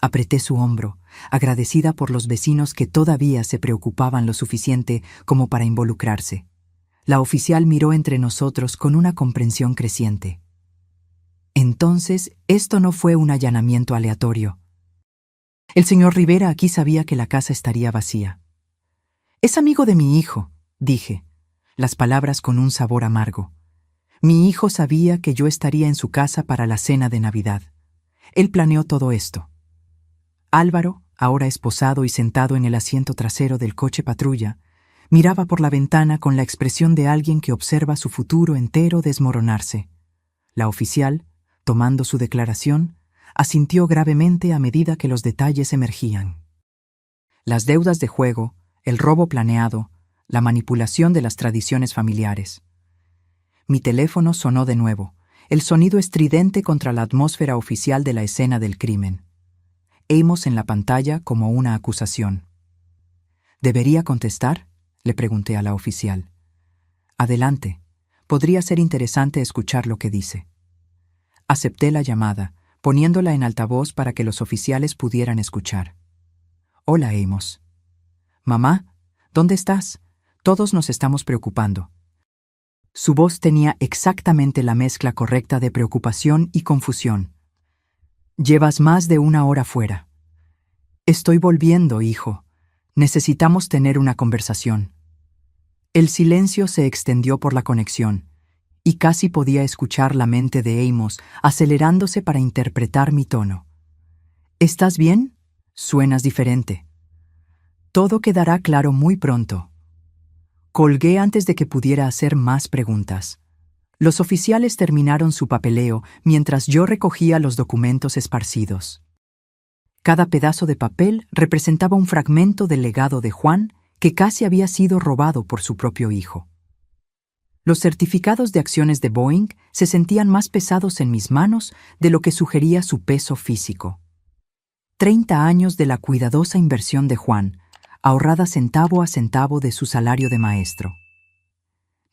Apreté su hombro, agradecida por los vecinos que todavía se preocupaban lo suficiente como para involucrarse. La oficial miró entre nosotros con una comprensión creciente. «Entonces, esto no fue un allanamiento aleatorio. El señor Rivera aquí sabía que la casa estaría vacía». «Es amigo de mi hijo», dije, las palabras con un sabor amargo. Mi hijo sabía que yo estaría en su casa para la cena de Navidad. Él planeó todo esto. Álvaro, ahora esposado y sentado en el asiento trasero del coche patrulla, miraba por la ventana con la expresión de alguien que observa su futuro entero desmoronarse. La oficial, tomando su declaración, asintió gravemente a medida que los detalles emergían. Las deudas de juego, el robo planeado, la manipulación de las tradiciones familiares. Mi teléfono sonó de nuevo, el sonido estridente contra la atmósfera oficial de la escena del crimen. Amos en la pantalla como una acusación. «¿Debería contestar?», le pregunté a la oficial. «Adelante. Podría ser interesante escuchar lo que dice». Acepté la llamada, poniéndola en altavoz para que los oficiales pudieran escuchar. «Hola, Amos». «Mamá, ¿dónde estás? Todos nos estamos preocupando». Su voz tenía exactamente la mezcla correcta de preocupación y confusión. «Llevas más de 1 hora fuera». «Estoy volviendo, hijo. Necesitamos tener una conversación». El silencio se extendió por la conexión, y casi podía escuchar la mente de Amos acelerándose para interpretar mi tono. «¿Estás bien? Suenas diferente». «Todo quedará claro muy pronto». Colgué antes de que pudiera hacer más preguntas. Los oficiales terminaron su papeleo mientras yo recogía los documentos esparcidos. Cada pedazo de papel representaba un fragmento del legado de Juan que casi había sido robado por su propio hijo. Los certificados de acciones de Boeing se sentían más pesados en mis manos de lo que sugería su peso físico. 30 años de la cuidadosa inversión de Juan, ahorrada centavo a centavo de su salario de maestro.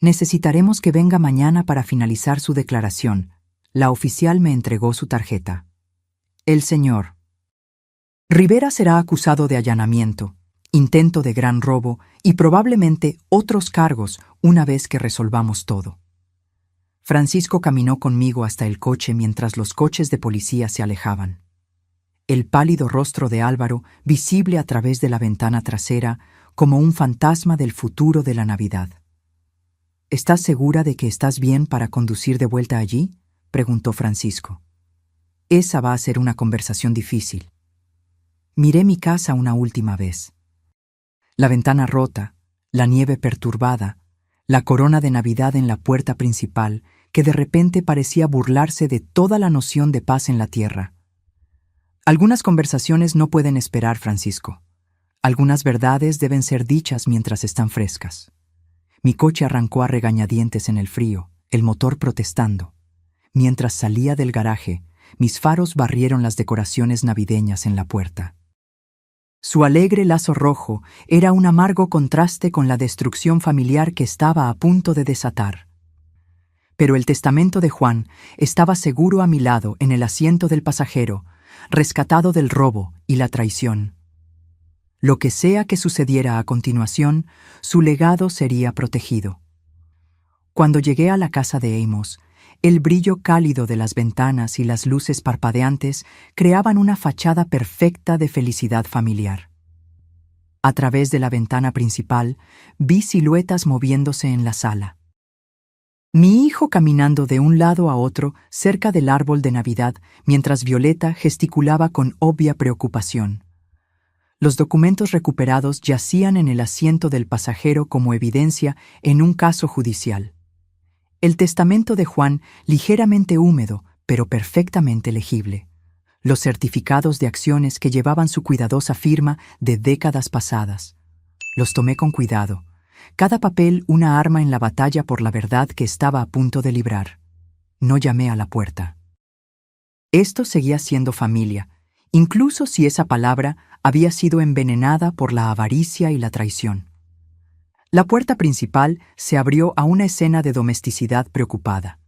Necesitaremos que venga mañana para finalizar su declaración. La oficial me entregó su tarjeta. El señor Rivera será acusado de allanamiento, intento de gran robo y probablemente otros cargos una vez que resolvamos todo. Francisco caminó conmigo hasta el coche mientras los coches de policía se alejaban. El pálido rostro de Álvaro, visible a través de la ventana trasera, como un fantasma del futuro de la Navidad. ¿Estás segura de que estás bien para conducir de vuelta allí?, preguntó Francisco. Esa va a ser una conversación difícil. Miré mi casa una última vez. La ventana rota, la nieve perturbada, la corona de Navidad en la puerta principal, que de repente parecía burlarse de toda la noción de paz en la tierra. Algunas conversaciones no pueden esperar, Francisco. Algunas verdades deben ser dichas mientras están frescas. Mi coche arrancó a regañadientes en el frío, el motor protestando. Mientras salía del garaje, mis faros barrieron las decoraciones navideñas en la puerta. Su alegre lazo rojo era un amargo contraste con la destrucción familiar que estaba a punto de desatar. Pero el testamento de Juan estaba seguro a mi lado en el asiento del pasajero, rescatado del robo y la traición. Lo que sea que sucediera a continuación, su legado sería protegido. Cuando llegué a la casa de Amos, el brillo cálido de las ventanas y las luces parpadeantes creaban una fachada perfecta de felicidad familiar. A través de la ventana principal, vi siluetas moviéndose en la sala. Mi hijo caminando de un lado a otro cerca del árbol de Navidad, mientras Violeta gesticulaba con obvia preocupación. Los documentos recuperados yacían en el asiento del pasajero como evidencia en un caso judicial. El testamento de Juan, ligeramente húmedo, pero perfectamente legible. Los certificados de acciones que llevaban su cuidadosa firma de décadas pasadas. Los tomé con cuidado. Cada papel una arma en la batalla por la verdad que estaba a punto de librar. No llamé a la puerta. Esto seguía siendo familia, incluso si esa palabra había sido envenenada por la avaricia y la traición. La puerta principal se abrió a una escena de domesticidad preocupada.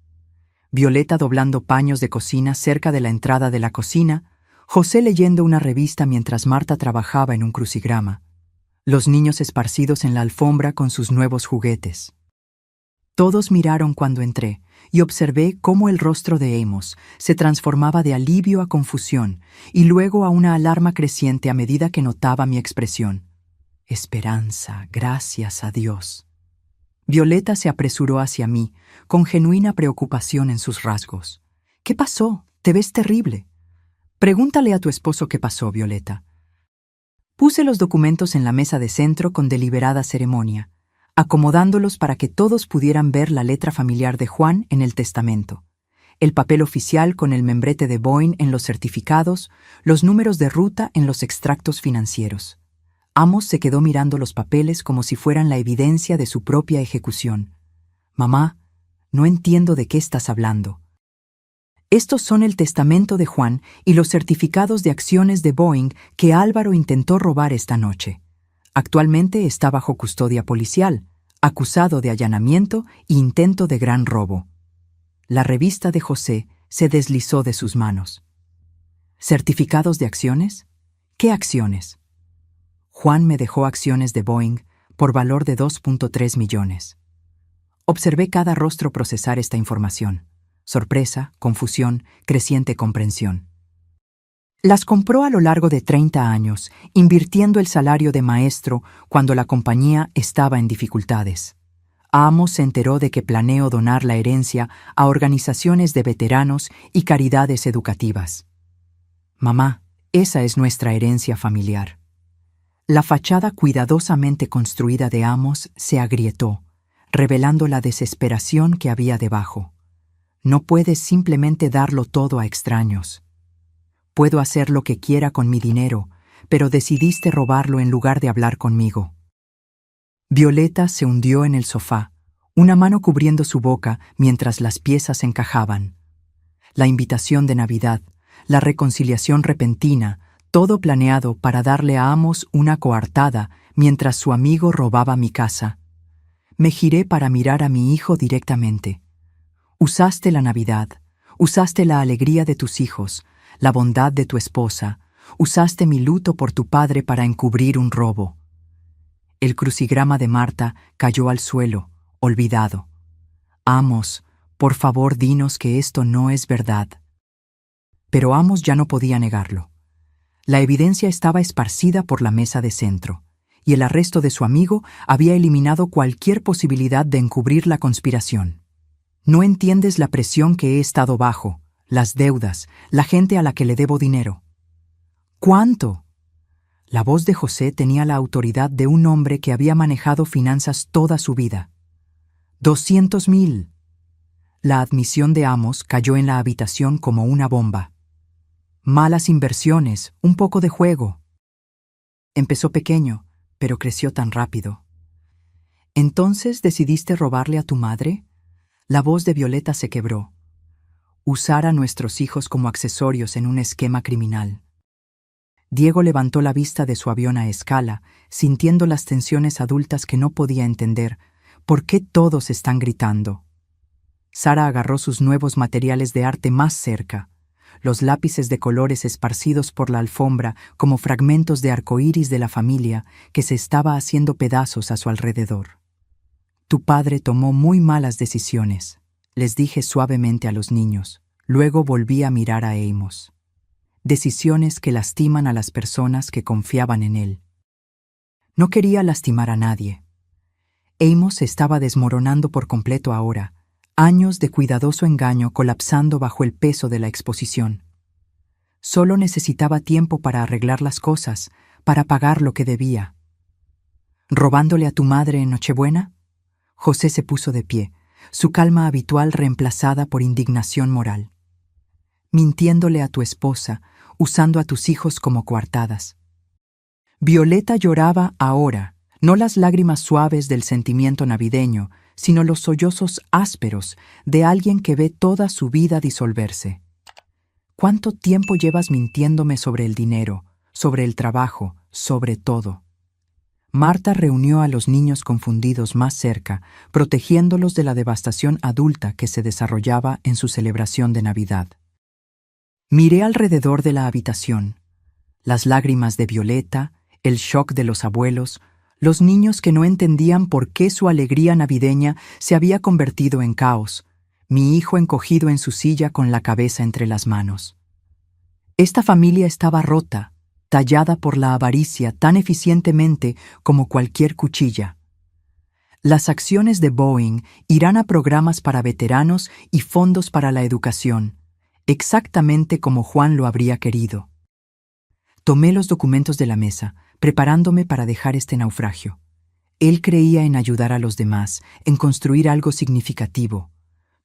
Violeta doblando paños de cocina cerca de la entrada de la cocina, José leyendo una revista mientras Marta trabajaba en un crucigrama, los niños esparcidos en la alfombra con sus nuevos juguetes. Todos miraron cuando entré y observé cómo el rostro de Amos se transformaba de alivio a confusión y luego a una alarma creciente a medida que notaba mi expresión. Esperanza, gracias a Dios. Violeta se apresuró hacia mí, con genuina preocupación en sus rasgos. ¿Qué pasó? Te ves terrible. Pregúntale a tu esposo qué pasó, Violeta. Puse los documentos en la mesa de centro con deliberada ceremonia, acomodándolos para que todos pudieran ver la letra familiar de Juan en el testamento, el papel oficial con el membrete de Boeing en los certificados, los números de ruta en los extractos financieros. Amos se quedó mirando los papeles como si fueran la evidencia de su propia ejecución. Mamá, no entiendo de qué estás hablando. Estos son el testamento de Juan y los certificados de acciones de Boeing que Álvaro intentó robar esta noche. Actualmente está bajo custodia policial, acusado de allanamiento e intento de gran robo. La revista de José se deslizó de sus manos. ¿Certificados de acciones? ¿Qué acciones? Juan me dejó acciones de Boeing por valor de 2.3 millones. Observé cada rostro procesar esta información. Sorpresa, confusión, creciente comprensión. Las compró a lo largo de 30 años, invirtiendo el salario de maestro cuando la compañía estaba en dificultades. Amos se enteró de que planeo donar la herencia a organizaciones de veteranos y caridades educativas. Mamá, esa es nuestra herencia familiar. La fachada cuidadosamente construida de Amos se agrietó, revelando la desesperación que había debajo. No puedes simplemente darlo todo a extraños. Puedo hacer lo que quiera con mi dinero, pero decidiste robarlo en lugar de hablar conmigo. Violeta se hundió en el sofá, una mano cubriendo su boca mientras las piezas encajaban. La invitación de Navidad, la reconciliación repentina, Todo planeado para darle a Amos una coartada mientras su amigo robaba mi casa. Me giré para mirar a mi hijo directamente. Usaste la Navidad, usaste la alegría de tus hijos, la bondad de tu esposa, usaste mi luto por tu padre para encubrir un robo. El crucigrama de Marta cayó al suelo, olvidado. Amos, por favor dinos que esto no es verdad. Pero Amos ya no podía negarlo. La evidencia estaba esparcida por la mesa de centro, y el arresto de su amigo había eliminado cualquier posibilidad de encubrir la conspiración. No entiendes la presión que he estado bajo, las deudas, la gente a la que le debo dinero. ¿Cuánto? La voz de José tenía la autoridad de un hombre que había manejado finanzas toda su vida. 200,000. La admisión de Amos cayó en la habitación como una bomba. Malas inversiones, un poco de juego. Empezó pequeño, pero creció tan rápido. ¿Entonces decidiste robarle a tu madre? La voz de Violeta se quebró. Usar a nuestros hijos como accesorios en un esquema criminal. Diego levantó la vista de su avión a escala, sintiendo las tensiones adultas que no podía entender. ¿Por qué todos están gritando? Sara agarró sus nuevos materiales de arte más cerca, los lápices de colores esparcidos por la alfombra como fragmentos de arcoíris de la familia que se estaba haciendo pedazos a su alrededor. Tu padre tomó muy malas decisiones, les dije suavemente a los niños. Luego volví a mirar a Amos. Decisiones que lastiman a las personas que confiaban en él. No quería lastimar a nadie. Amos se estaba desmoronando por completo ahora, años de cuidadoso engaño colapsando bajo el peso de la exposición. Solo necesitaba tiempo para arreglar las cosas, para pagar lo que debía. ¿Robándole a tu madre en Nochebuena? José se puso de pie, su calma habitual reemplazada por indignación moral. Mintiéndole a tu esposa, usando a tus hijos como coartadas. Violeta lloraba ahora, no las lágrimas suaves del sentimiento navideño, sino los sollozos ásperos de alguien que ve toda su vida disolverse. ¿Cuánto tiempo llevas mintiéndome sobre el dinero, sobre el trabajo, sobre todo? Marta reunió a los niños confundidos más cerca, protegiéndolos de la devastación adulta que se desarrollaba en su celebración de Navidad. Miré alrededor de la habitación. Las lágrimas de Violeta, el shock de los abuelos, los niños que no entendían por qué su alegría navideña se había convertido en caos, mi hijo encogido en su silla con la cabeza entre las manos. Esta familia estaba rota, tallada por la avaricia tan eficientemente como cualquier cuchilla. Las acciones de Boeing irán a programas para veteranos y fondos para la educación, exactamente como Juan lo habría querido. Tomé los documentos de la mesa, preparándome para dejar este naufragio. Él creía en ayudar a los demás, en construir algo significativo.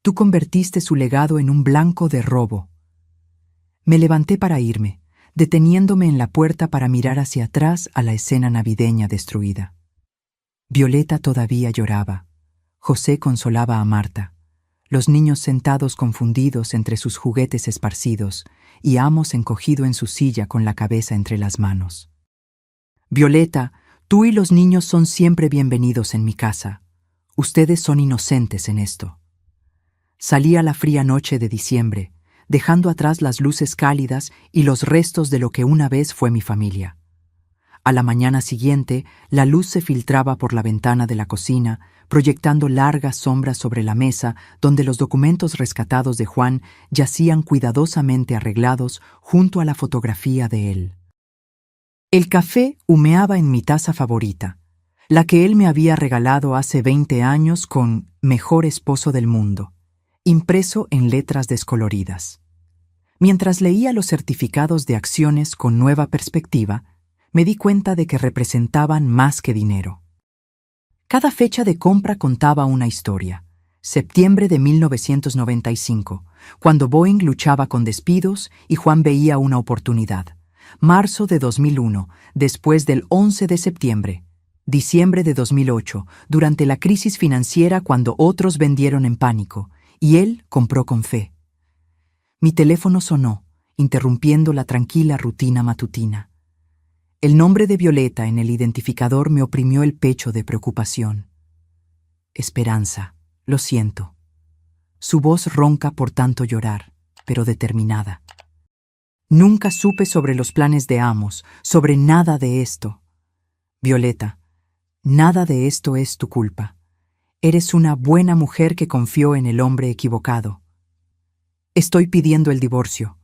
Tú convertiste su legado en un blanco de robo. Me levanté para irme, deteniéndome en la puerta para mirar hacia atrás a la escena navideña destruida. Violeta todavía lloraba. José consolaba a Marta. Los niños sentados confundidos entre sus juguetes esparcidos, y Amos encogido en su silla con la cabeza entre las manos. Violeta, tú y los niños son siempre bienvenidos en mi casa. Ustedes son inocentes en esto. Salí a la fría noche de diciembre, dejando atrás las luces cálidas y los restos de lo que una vez fue mi familia. A la mañana siguiente, la luz se filtraba por la ventana de la cocina, proyectando largas sombras sobre la mesa donde los documentos rescatados de Juan yacían cuidadosamente arreglados junto a la fotografía de él. El café humeaba en mi taza favorita, la que él me había regalado hace 20 años con «Mejor esposo del mundo», impreso en letras descoloridas. Mientras leía los certificados de acciones con nueva perspectiva, me di cuenta de que representaban más que dinero. Cada fecha de compra contaba una historia. Septiembre de 1995, cuando Boeing luchaba con despidos y Juan veía una oportunidad. Marzo de 2001, después del 11 de septiembre. Diciembre de 2008, durante la crisis financiera cuando otros vendieron en pánico, y él compró con fe. Mi teléfono sonó, interrumpiendo la tranquila rutina matutina. El nombre de Violeta en el identificador me oprimió el pecho de preocupación. Esperanza, lo siento. Su voz ronca por tanto llorar, pero determinada. Nunca supe sobre los planes de Amos, sobre nada de esto. Violeta, nada de esto es tu culpa. Eres una buena mujer que confió en el hombre equivocado. Estoy pidiendo el divorcio.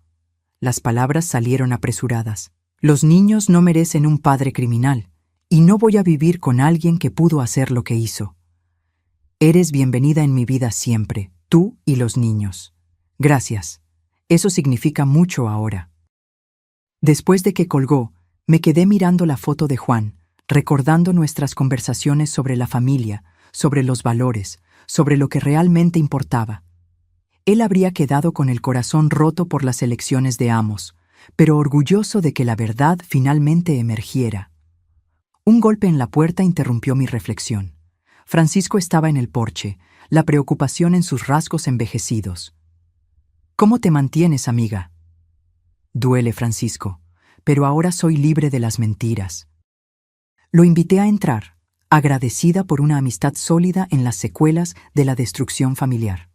Las palabras salieron apresuradas. Los niños no merecen un padre criminal, y no voy a vivir con alguien que pudo hacer lo que hizo. Eres bienvenida en mi vida siempre, tú y los niños. Gracias. Eso significa mucho ahora. Después de que colgó, me quedé mirando la foto de Juan, recordando nuestras conversaciones sobre la familia, sobre los valores, sobre lo que realmente importaba. Él habría quedado con el corazón roto por las elecciones de Amos, pero orgulloso de que la verdad finalmente emergiera. Un golpe en la puerta interrumpió mi reflexión. Francisco estaba en el porche, la preocupación en sus rasgos envejecidos. ¿Cómo te mantienes, amiga? Duele, Francisco, pero ahora soy libre de las mentiras. Lo invité a entrar, agradecida por una amistad sólida en las secuelas de la destrucción familiar.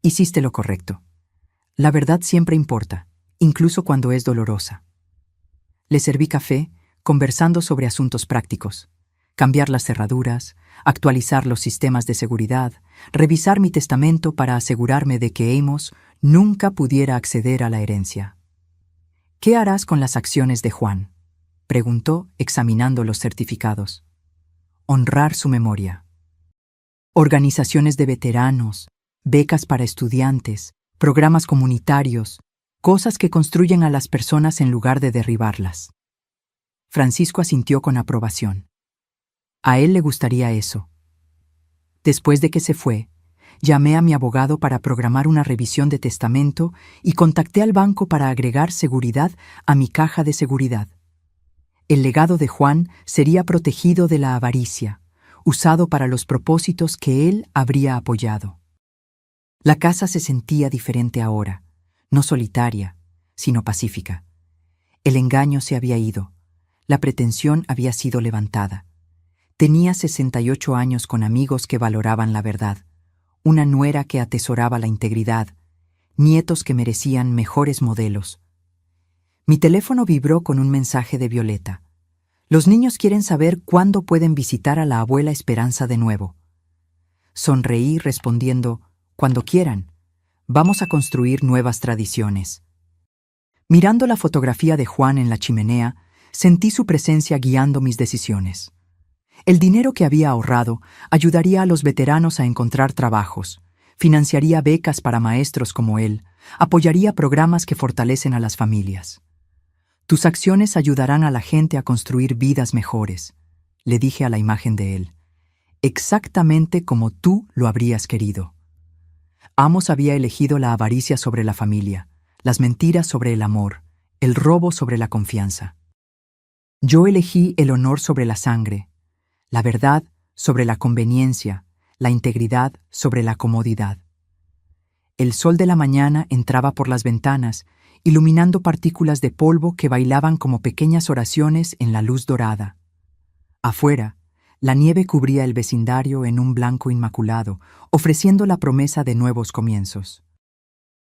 Hiciste lo correcto. La verdad siempre importa, incluso cuando es dolorosa. Le serví café, conversando sobre asuntos prácticos. Cambiar las cerraduras, actualizar los sistemas de seguridad, revisar mi testamento para asegurarme de que Amos nunca pudiera acceder a la herencia. ¿Qué harás con las acciones de Juan?, preguntó, examinando los certificados. Honrar su memoria. Organizaciones de veteranos, becas para estudiantes, programas comunitarios, cosas que construyen a las personas en lugar de derribarlas. Francisco asintió con aprobación. A él le gustaría eso. Después de que se fue, llamé a mi abogado para programar una revisión de testamento y contacté al banco para agregar seguridad a mi caja de seguridad. El legado de Juan sería protegido de la avaricia, usado para los propósitos que él habría apoyado. La casa se sentía diferente ahora, no solitaria, sino pacífica. El engaño se había ido, la pretensión había sido levantada. Tenía 68 años con amigos que valoraban la verdad, una nuera que atesoraba la integridad, nietos que merecían mejores modelos. Mi teléfono vibró con un mensaje de Violeta. Los niños quieren saber cuándo pueden visitar a la abuela Esperanza de nuevo. Sonreí respondiendo, cuando quieran. Vamos a construir nuevas tradiciones. Mirando la fotografía de Juan en la chimenea, sentí su presencia guiando mis decisiones. El dinero que había ahorrado ayudaría a los veteranos a encontrar trabajos, financiaría becas para maestros como él, apoyaría programas que fortalecen a las familias. Tus acciones ayudarán a la gente a construir vidas mejores, le dije a la imagen de él, exactamente como tú lo habrías querido. Amos había elegido la avaricia sobre la familia, las mentiras sobre el amor, el robo sobre la confianza. Yo elegí el honor sobre la sangre, la verdad sobre la conveniencia, la integridad sobre la comodidad. El sol de la mañana entraba por las ventanas, iluminando partículas de polvo que bailaban como pequeñas oraciones en la luz dorada. Afuera, la nieve cubría el vecindario en un blanco inmaculado, ofreciendo la promesa de nuevos comienzos.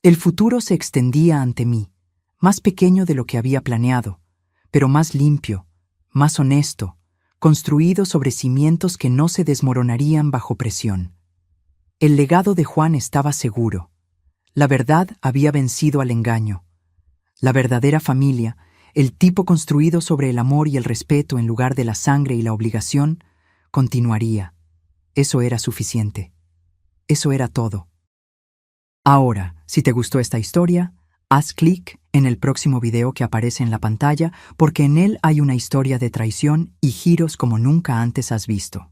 El futuro se extendía ante mí, más pequeño de lo que había planeado, pero más limpio, más honesto, construido sobre cimientos que no se desmoronarían bajo presión. El legado de Juan estaba seguro. La verdad había vencido al engaño. La verdadera familia, el tipo construido sobre el amor y el respeto en lugar de la sangre y la obligación, continuaría. Eso era suficiente. Eso era todo. Ahora, si te gustó esta historia, haz clic en el próximo video que aparece en la pantalla porque en él hay una historia de traición y giros como nunca antes has visto.